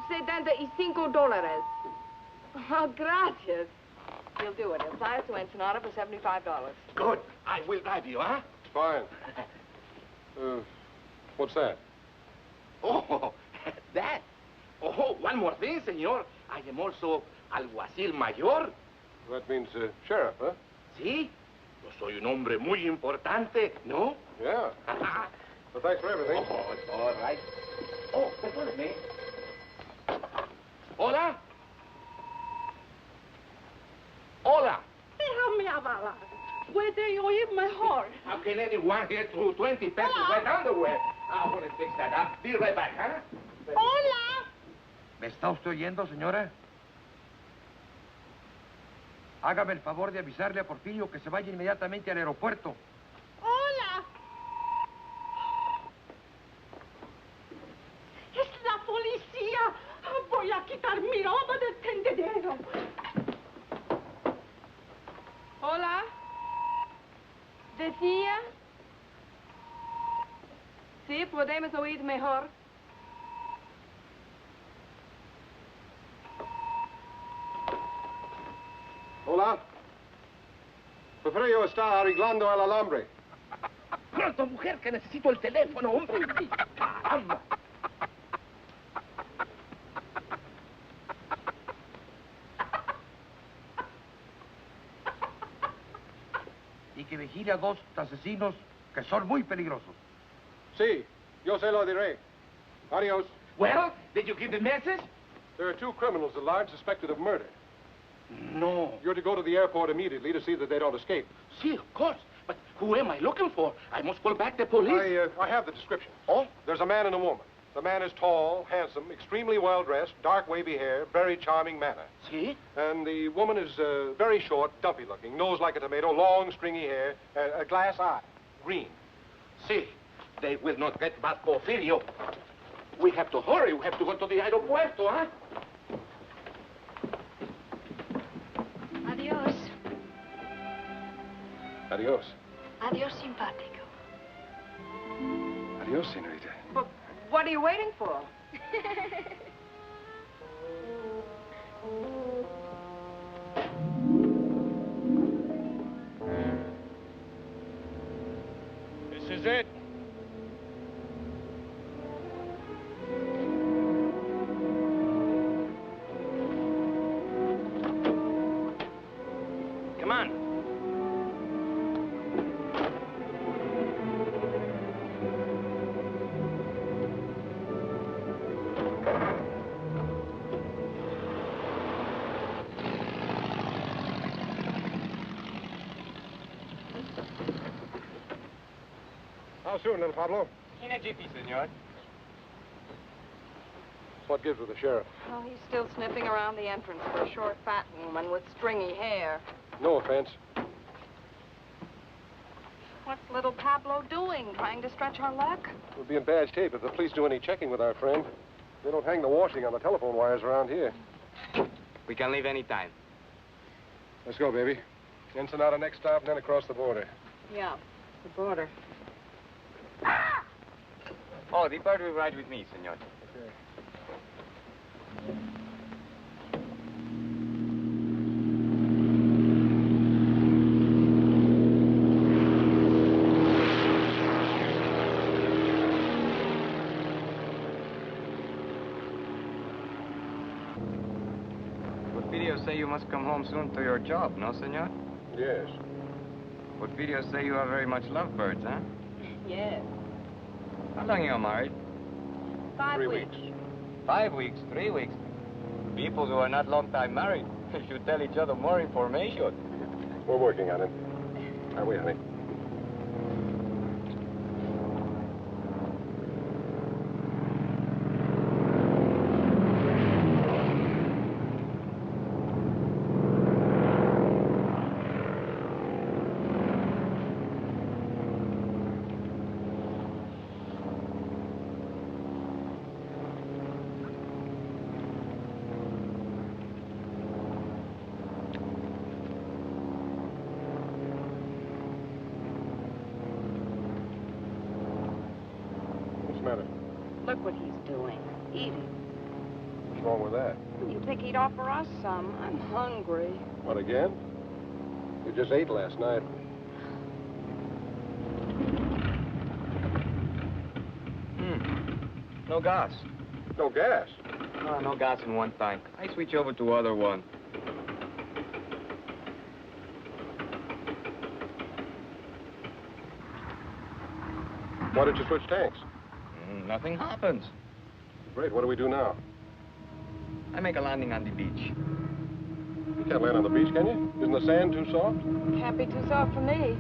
$75. Oh, gracias. He'll do it. He'll fly us to Ensenada for $75. Good. I will drive you, huh? Fine. What's that? Oh, that. Oh, one more thing, senor. I am also alguacil mayor. That means sheriff, huh? Sí. Yo soy un hombre muy importante, ¿no? Yeah. Well, thanks for everything. Oh, it's all right. Oh, perdóneme. Hola. Hola. Déjame hablar. Puede oír mejor. How can anyone get through 20 pesos wet underwear? I want to fix that up. Be right back, huh? Hola. ¿Me está usted oyendo, señora? Hágame el favor de avisarle a Porfirio que se vaya inmediatamente al aeropuerto. Hola. Es la policía. Voy a quitar mi ropa del tendedero. Hola. ¿Decía? Sí, podemos oír mejor. Hola. Porfirio está arreglando el alambre. Pronto, mujer, que necesito el teléfono, hombre. Caramba. Y que vigile a 2 asesinos que son muy peligrosos. Sí, yo se lo diré. Adios. Well, did you give the message? There are 2 criminals at large suspected of murder. No. You're to go to the airport immediately to see that they don't escape. See, of course. But who am I looking for? I must call back the police. I have the description. Oh? There's a man and a woman. The man is tall, handsome, extremely well-dressed, dark wavy hair, very charming manner. See? And the woman is very short, dumpy-looking, nose like a tomato, long, stringy hair, a glass eye, green. See, they will not get back Porfirio. We have to hurry. We have to go to the aeropuerto, huh? Adios. Adios. Adios, simpático. Adios, senorita. But what are you waiting for? This is it. Come on. How soon, little Pablo? In a jiffy, senor. What gives with the sheriff? Well, he's still sniffing around the entrance for a short, fat woman with stringy hair. No offense. What's little Pablo doing? Trying to stretch our luck? We'll be in bad shape if the police do any checking with our friend. They don't hang the washing on the telephone wires around here. We can leave any time. Let's go, baby. Ensenada next stop, and then across the border. Yeah, the border. Oh, the bird will ride with me, senor. Okay. Porfirio say you must come home soon to your job, no, senor? Yes. Porfirio say you are very much lovebirds, huh? Yes. How long you are married? 5 3 weeks. 5 weeks, 3 weeks. People who are not long time married should tell each other more information. We're working on it. Are we, honey? What's the matter? Look what he's doing. Eating. What's wrong with that? You think he'd offer us some? I'm hungry. What, again? We just ate last night. No gas. No gas? No, no gas in one tank. I switch over to other one. Why did you switch tanks? Nothing happens. Great, what do we do now? I make a landing on the beach. You can't land on the beach, can you? Isn't the sand too soft? Can't be too soft for me.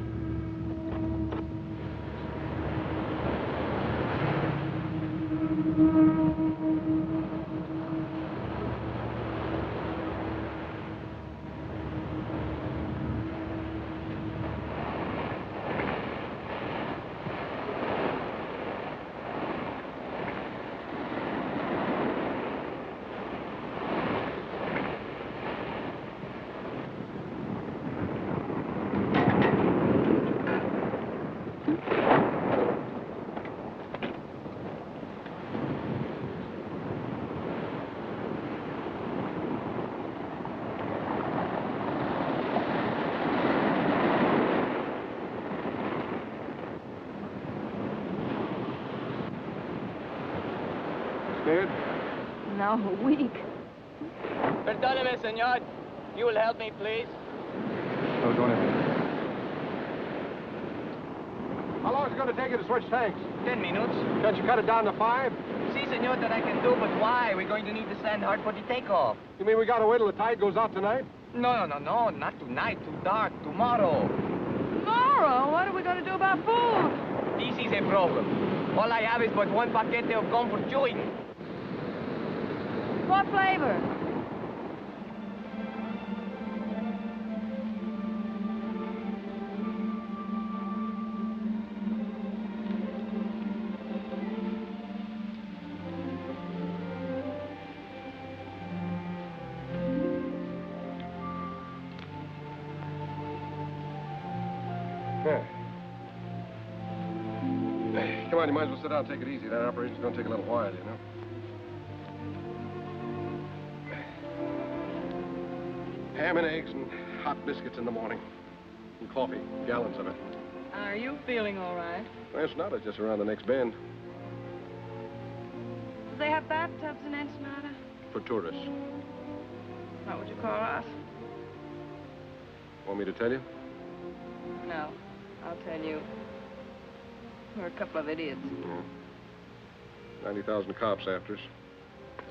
Scared? No, weak. Perdóneme, senor. You will help me, please? No, don't have How long is it going to take you to switch tanks? 10 minutes. Can't you cut it down to 5? Si, senor, that I can do, but why? We're going to need the sand hard for the takeoff. You mean we got to wait till the tide goes out tonight? No, not tonight. Too dark. Tomorrow. Tomorrow? What are we going to do about food? This is a problem. All I have is but one paquete of comfort chewing. What flavor? Come on, you might as well sit down and take it easy. That operation's going to take a little while, you know. Ham and eggs and hot biscuits in the morning. And coffee, gallons of it. Are you feeling all right? Well, it's not. It's just around the next bend. Do they have bathtubs in Ensenada? For tourists. What would you call us? Want me to tell you? No, I'll tell you. We're a couple of idiots. Yeah. 90,000 cops after us.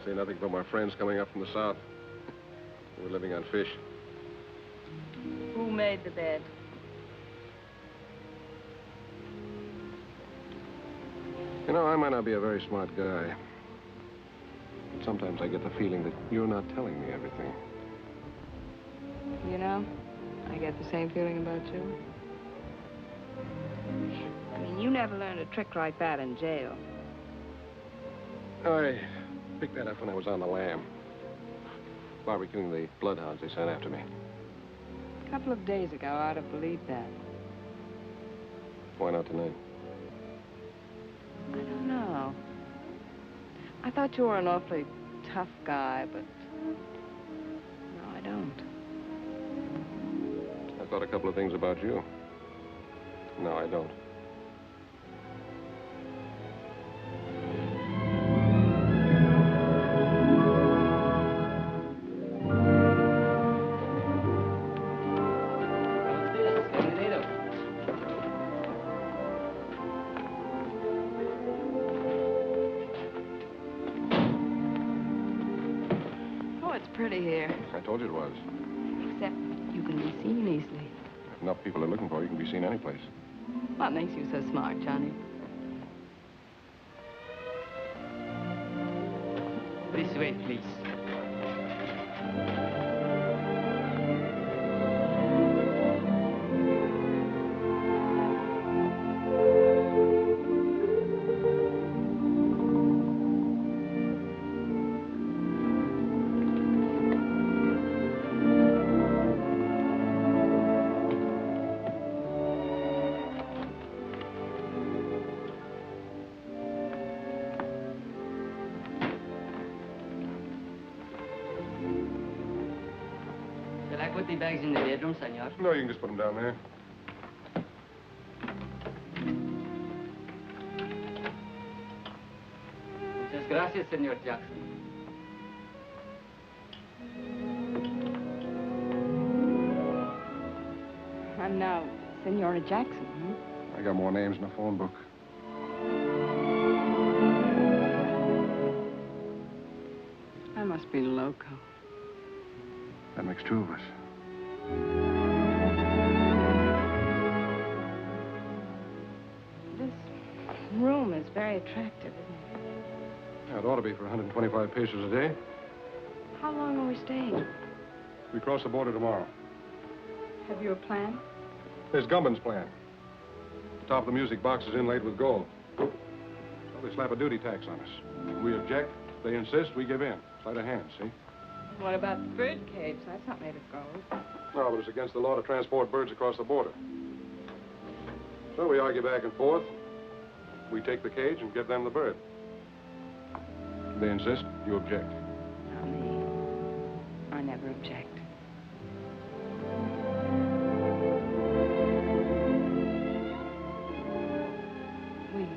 Say nothing but my friends coming up from the south. We're living on fish. Who made the bed? You know, I might not be a very smart guy. But sometimes I get the feeling that you're not telling me everything. You know, I get the same feeling about you. I mean, you never learned a trick like that in jail. I picked that up when I was on the lam. Barbecuing the bloodhounds they sent after me. A couple of days ago, I'd have believed that. Why not tonight? I don't know. I thought you were an awfully tough guy, but no, I don't. I thought a couple of things about you. No, I don't. Pretty here. I told you it was. Except you can be seen easily. If enough people are looking for you, you can be seen any place. What makes you so smart, Johnny? This way, please. Put the bags in the bedroom, senor. No, you can just put them down there. Muchas gracias, senor Jackson. I'm now Senora Jackson, hmm? I got more names in the phone book. I must be loco. That makes two of us. This room is very attractive, isn't it? Yeah, it ought to be for 125 pesos a day. How long are we staying? We cross the border tomorrow. Have you a plan? There's Gumman's plan. The top of the music box is inlaid with gold. So they slap a duty tax on us. We object, they insist, we give in. Sleight of hand, see? What about the bird cage? That's not made of gold. No, but it's against the law to transport birds across the border. So we argue back and forth. We take the cage and give them the bird. They insist, you object. Not me. I never object. We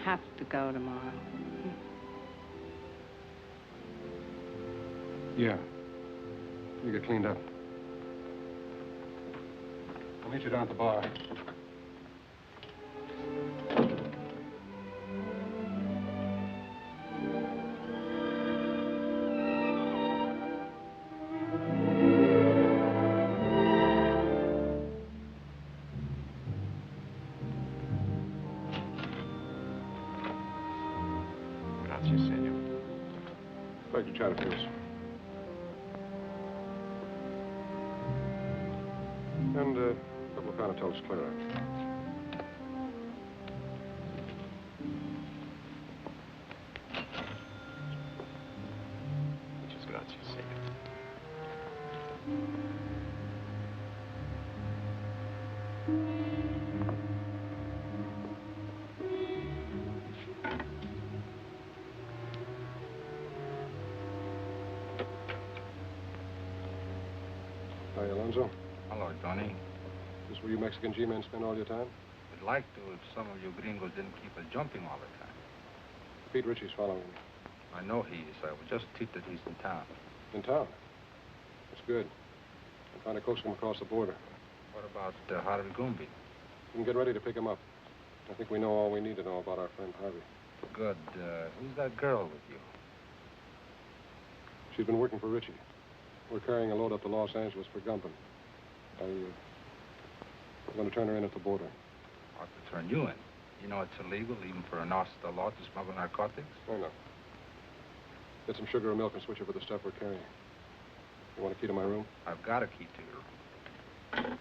have to go tomorrow. Yeah. You get cleaned up. I'll meet you down at the bar. Inspector Chatterfield. And a couple of Panatel's Clara. Muchas gracias, señor. Hi, Alonzo. Hello, Johnny. This is where you Mexican G-men spend all your time? We'd like to if some of you gringos didn't keep us jumping all the time. Pete Ritchie's following me. I know he is. I was just tipped that he's in town. In town? That's good. I'm trying to coax him across the border. What about Harvey Goomby? We can get ready to pick him up. I think we know all we need to know about our friend Harvey. Good. Who's that girl with you? She's been working for Ritchie. We're carrying a load up to Los Angeles for Gumpin. I'm going to turn her in at the border. Ought to turn you in. You know it's illegal, even for an officer of the law, to smuggle narcotics? I know. Get some sugar or milk and switch over the stuff we're carrying. You want a key to my room? I've got a key to your room.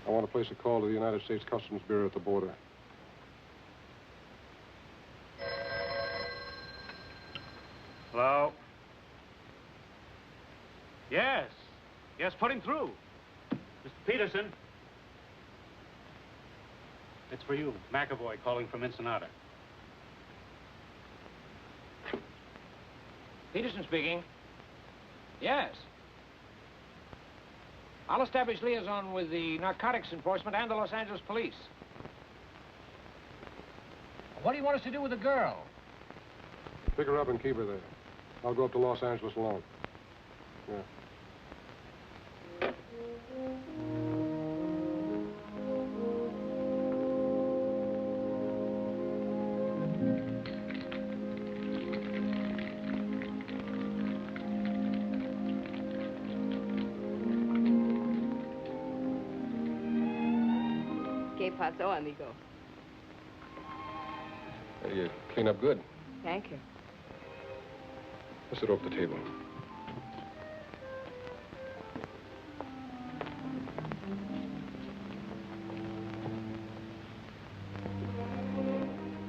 I want to place a call to the United States Customs Bureau at the border. Hello? Yes. Yes, put him through. Mr. Peterson. It's for you, McAvoy, calling from Ensenada. Peterson speaking. Yes. I'll establish liaison with the narcotics enforcement and the Los Angeles police. What do you want us to do with the girl? Pick her up and keep her there. I'll go up to Los Angeles alone. Yeah. ¿Qué pasó, amigo? Hey, you clean up good. Thank you. Let's sit off the table.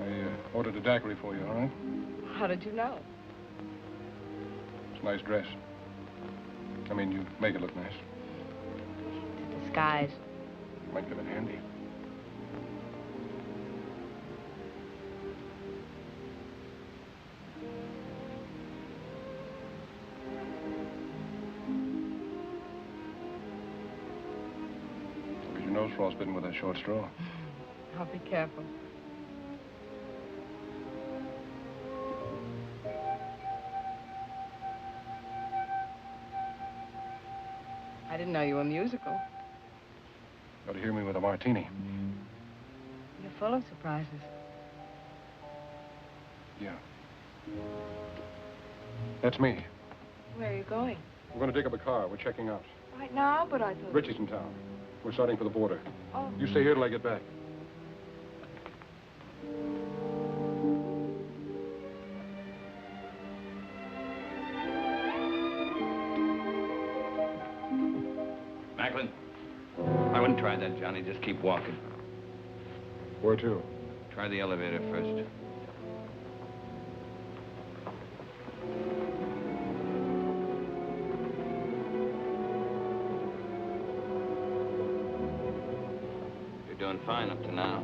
I ordered a daiquiri for you, all right? How did you know? It's a nice dress. I mean, you make it look nice. Disguise. Might come in handy. Look at your nose frostbitten with that short straw. I'll be careful. I didn't know you were musical. Got to hear me with a martini. You're full of surprises. Yeah. That's me. Where are you going? We're going to dig up a car. We're checking out. Right now, but I thought... Ritchie's in town. We're starting for the border. Oh. You stay here till I get back. Macklin, I wouldn't try that, Johnny. Just keep walking. Where to? Try the elevator first. You're doing fine up to now.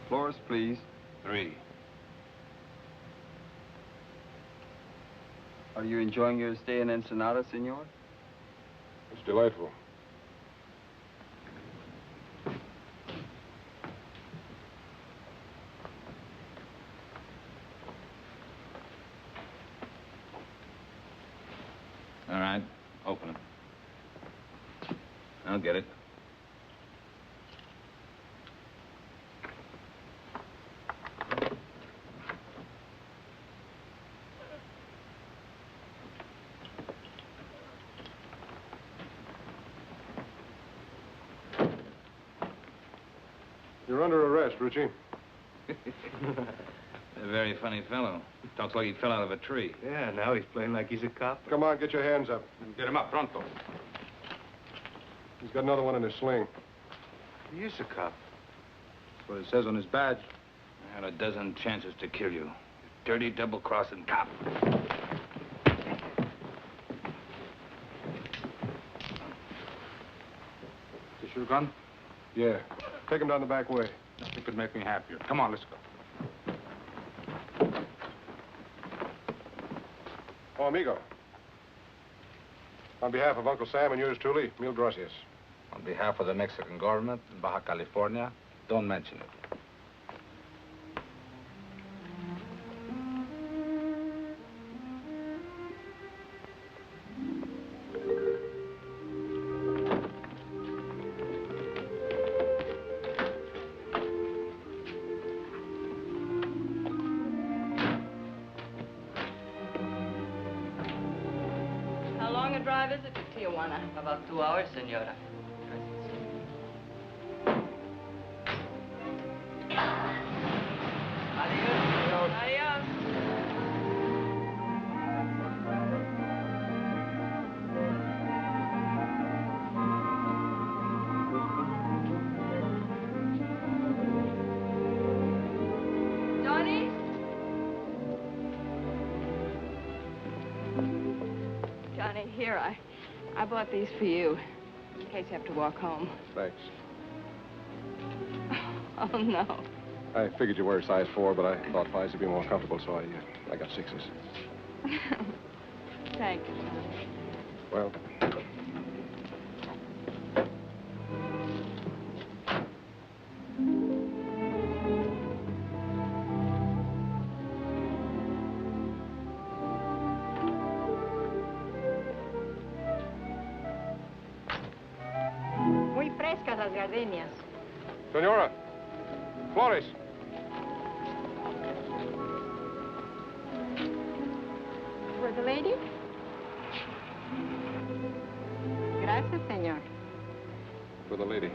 Floors, please. 3. Are you enjoying your stay in Ensenada, senor? It's delightful. All right, open it. I'll get it. You're under arrest, Richie. A very funny fellow. Talks like he fell out of a tree. Yeah, now he's playing like he's a cop. Come on, get your hands up. Get him up, pronto. He's got another one in his sling. He is a cop. That's what it says on his badge. I had a dozen chances to kill you. You dirty, double-crossing cop. This your gun? Yeah. Take him down the back way. Nothing could make me happier. Come on, let's go. Oh, amigo. On behalf of Uncle Sam and yours truly, mil gracias. On behalf of the Mexican government in Baja California, don't mention it. How long a drive is it to Tijuana? About 2 hours, senora. Adios. Adios. Johnny? Johnny, here, I bought these for you, in case you have to walk home. Thanks. Oh, no. I figured you were a size 4, but I thought 5s would be more comfortable, so I got 6s. Thank you, Johnny. Well, Muy frescas las gardenias. Senora, Flores. For the lady? Gracias, senor. For the lady.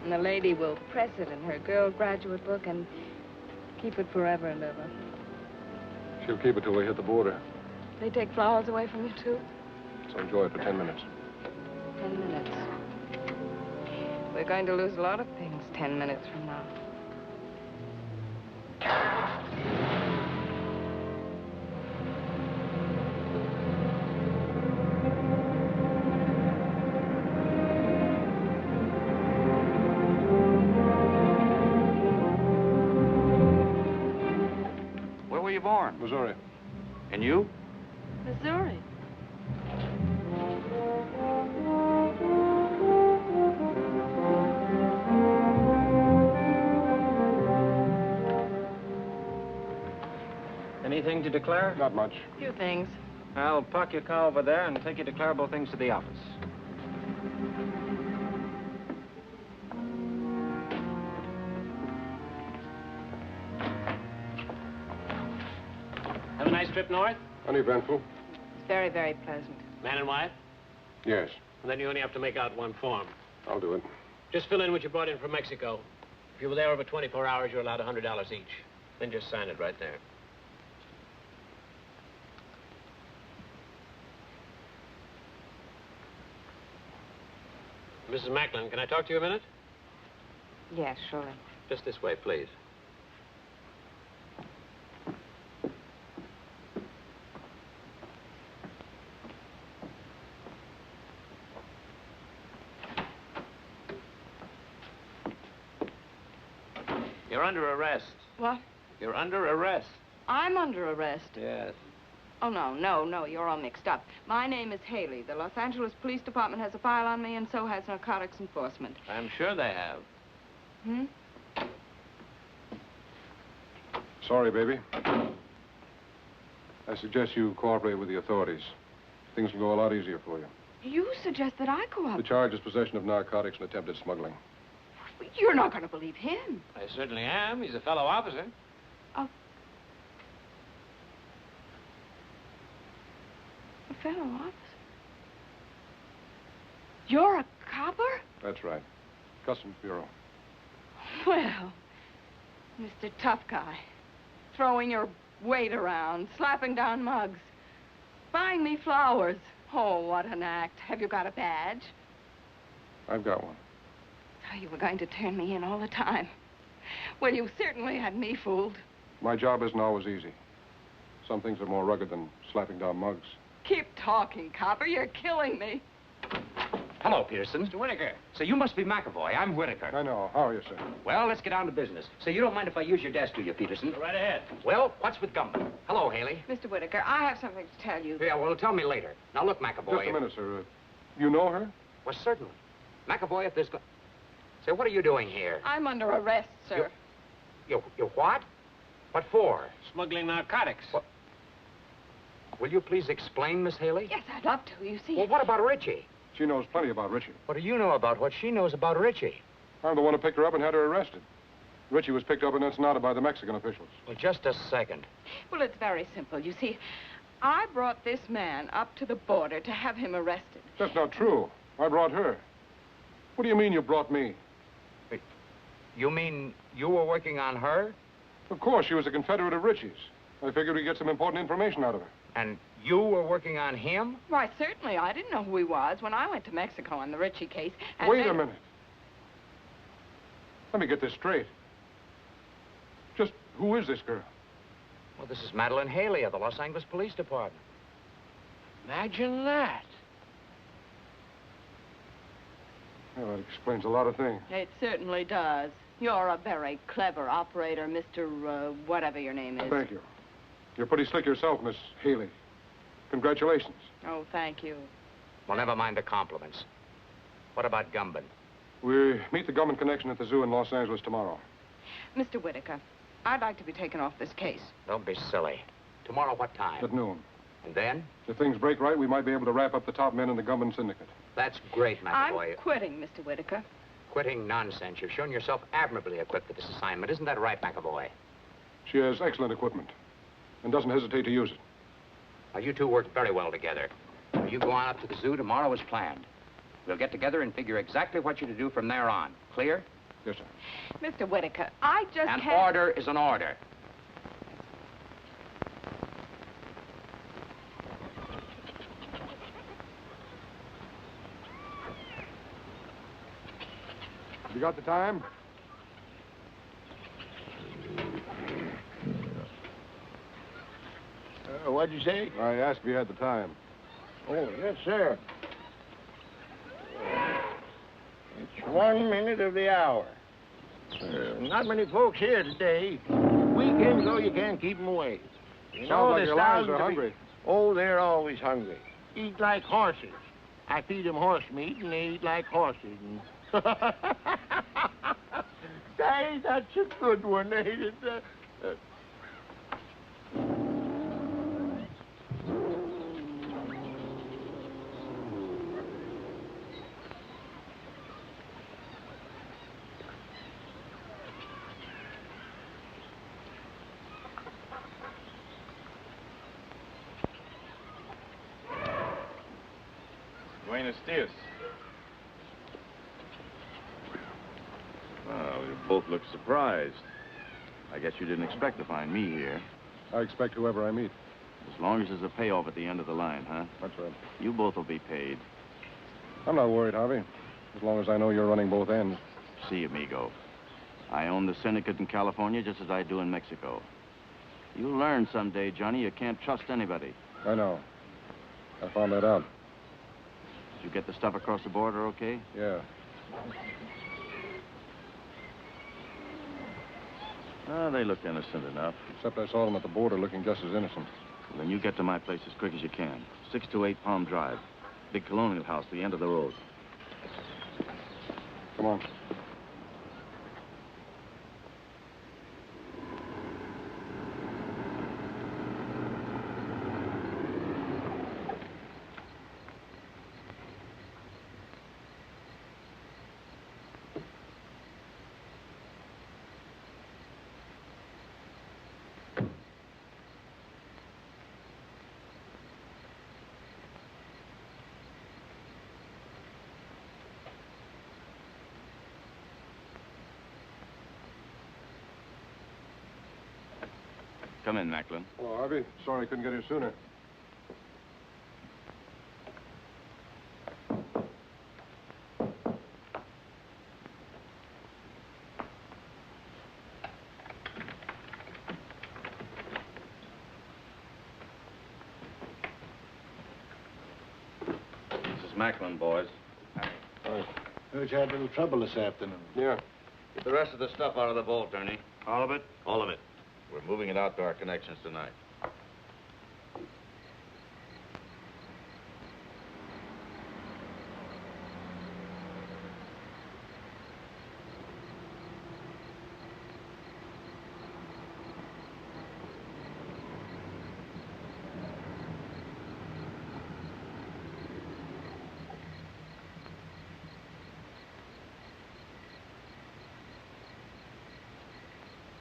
And the lady will press it in her girl graduate book and keep it forever and ever. She'll keep it till we hit the border. They take flowers away from you, too? So enjoy it for 10 minutes. 10 minutes. We're going to lose a lot of things 10 minutes from now. Where were you born? Missouri. And you? Missouri. Anything to declare? Not much. Few things. I'll park your car over there and take your declarable things to the office. Have a nice trip north? Uneventful? It's very, very pleasant. Man and wife? Yes. And then you only have to make out one form. I'll do it. Just fill in what you brought in from Mexico. If you were there over 24 hours, you're allowed $100 each. Then just sign it right there. Mrs. Macklin, can I talk to you a minute? Yes, surely. Just this way, please. You're under arrest. What? You're under arrest. I'm under arrest. Yes. Oh, no, you're all mixed up. My name is Haley. The Los Angeles Police Department has a file on me, and so has narcotics enforcement. I'm sure they have. Hmm? Sorry, baby. I suggest you cooperate with the authorities. Things will go a lot easier for you. You suggest that I cooperate? The charge is possession of narcotics and attempted smuggling. You're not going to believe him. I certainly am. He's a fellow officer. A fellow officer? You're a copper? That's right. Customs Bureau. Well, Mr. Tough Guy, throwing your weight around, slapping down mugs, buying me flowers. Oh, what an act. Have you got a badge? I've got one. So you were going to turn me in all the time. Well, you certainly had me fooled. My job isn't always easy. Some things are more rugged than slapping down mugs. Keep talking, copper. You're killing me. Hello, Peterson. Mr. Whitaker. So you must be McAvoy. I'm Whitaker. I know. How are you, sir? Well, let's get down to business. So you don't mind if I use your desk, do you, Peterson? Go right ahead. Well, what's with Gumbo? Hello, Haley. Mr. Whitaker, I have something to tell you. Yeah, well, tell me later. Now, look, McAvoy. Just a minute, sir. You know her? Well, certainly. McAvoy, if there's... Say, what are you doing here? I'm under arrest, sir. You what? What for? Smuggling narcotics. What? Will you please explain, Miss Haley? Yes, I'd love to, you see. Well, what about Richie? She knows plenty about Richie. What do you know about what she knows about Richie? I'm the one who picked her up and had her arrested. Richie was picked up in Ensenada by the Mexican officials. Well, just a second. Well, it's very simple. You see, I brought this man up to the border to have him arrested. That's not true. I brought her. What do you mean you brought me? Wait, you mean you were working on her? Of course, she was a Confederate of Richie's. I figured we'd get some important information out of her. And you were working on him? Why, certainly. I didn't know who he was when I went to Mexico on the Richie case. And Wait a minute. Let me get this straight. Just who is this girl? Well, this is Madeline Haley of the Los Angeles Police Department. Imagine that. Well, that explains a lot of things. It certainly does. You're a very clever operator, Mr. Whatever your name is. Thank you. You're pretty slick yourself, Miss Haley. Congratulations. Oh, thank you. Well, never mind the compliments. What about Gumbo? We meet the Gumbo connection at the zoo in Los Angeles tomorrow. Mr. Whitaker, I'd like to be taken off this case. Don't be silly. Tomorrow, what time? At noon. And then? If things break right, we might be able to wrap up the top men in the Gumbo syndicate. That's great, McAvoy. I'm quitting, Mr. Whitaker. Quitting nonsense. You've shown yourself admirably equipped for this assignment. Isn't that right, McAvoy? She has excellent equipment and doesn't hesitate to use it. Now, you two work very well together. You go on up to the zoo tomorrow as planned. We'll get together and figure exactly what you're to do from there on. Clear? Yes, sir. Mr. Whitaker, I just An can't... order is an order. You got the time? What'd you say? I asked if you had the time. Oh, yes, sir. It's 1 minute of the hour. Not many folks here today. Weekends, though, you can't keep them away. You Sounds like the your lions sounds are of it- hungry. Oh, they're always hungry. Eat like horses. I feed them horse meat, and they eat like horses. And... Say, that's a good one, ain't it? Buenos dias. Well, you both look surprised. I guess you didn't expect to find me here. I expect whoever I meet. As long as there's a payoff at the end of the line, huh? That's right. You both will be paid. I'm not worried, Harvey. As long as I know you're running both ends. See, amigo. I own the syndicate in California just as I do in Mexico. You'll learn someday, Johnny, you can't trust anybody. I know. I found that out. Did you get the stuff across the border okay? Yeah. They looked innocent enough. Except I saw them at the border looking just as innocent. Well, then you get to my place as quick as you can. 628 Palm Drive. Big colonial house, the end of the road. Come on. Come in, Macklin. Hello, Harvey. Sorry I couldn't get here sooner. This is Macklin, boys. Heard you had a little trouble this afternoon. Yeah. Get the rest of the stuff out of the vault, Ernie. All of it? All of it. We're moving it out to our connections tonight.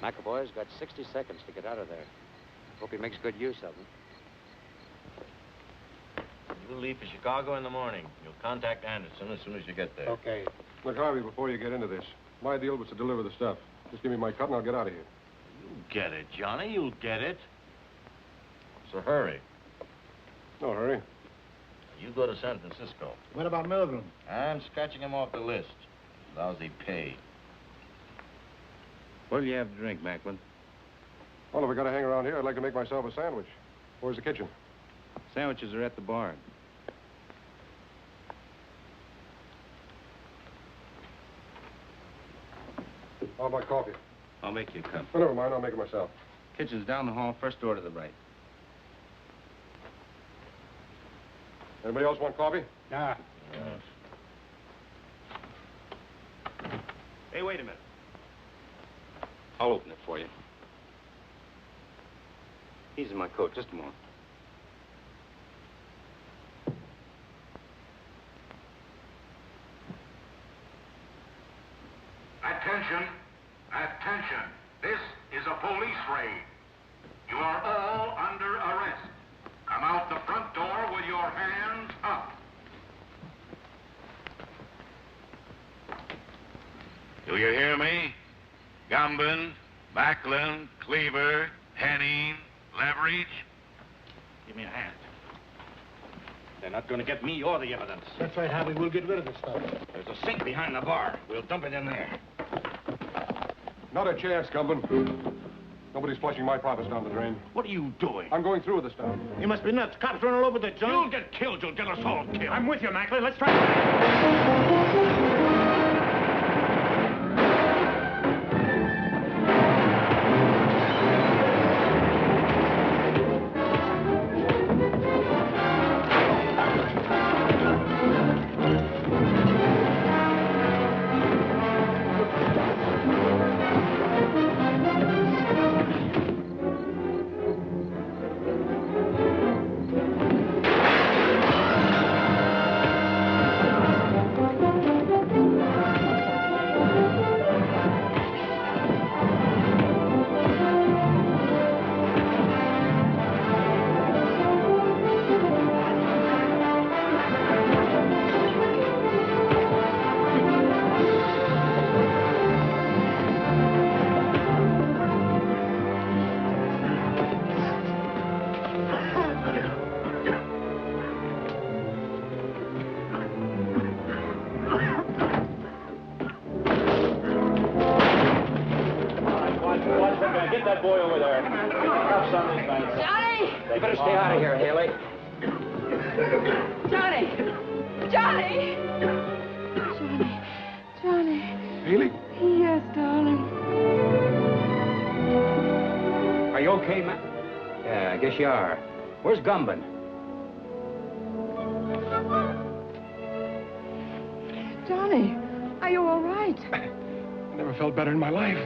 McAvoy's got 60 seconds to get out of there. Hope he makes good use of them. You'll leave for Chicago in the morning. You'll contact Anderson as soon as you get there. Okay. Look, Harvey, before you get into this, my deal was to deliver the stuff. Just give me my cut and I'll get out of here. You'll get it, Johnny. You'll get it. So hurry. No hurry. You go to San Francisco. What about Milgram? I'm scratching him off the list. Lousy pay. What'll you have to drink, Macklin? Well, if I gotta hang around here, I'd like to make myself a sandwich. Where's the kitchen? Sandwiches are at the bar. How about coffee? I'll make you a cup. Oh, never mind, I'll make it myself. Kitchen's down the hall, first door to the right. Anybody else want coffee? Nah. Hey, wait a minute. I'll open it for you. He's in my coat. Just a moment. Attention! Attention! This is a police raid. You are all under arrest. Come out the front door with your hands up. Do you hear me? Gumbin, Macklin, Cleaver, Henning, Leverage. Give me a hand. They're not going to get me or the evidence. That's right, Harvey. We'll get rid of this stuff. There's a sink behind the bar. We'll dump it in there. Not a chance, Gumbin. Nobody's flushing my profits down the drain. What are you doing? I'm going through with this stuff. You must be nuts. Cops running all over the joint. You'll get killed. You'll get us all killed. I'm with you, Macklin. Let's try it. Get that boy over there. Cuffs on these guys. Johnny! You better stay out of here, Haley. Johnny! Johnny! Johnny! Haley? Yes, darling. Are you okay, Matt? Yeah, I guess you are. Where's Gumbin? Johnny, are you all right? Never felt better in my life.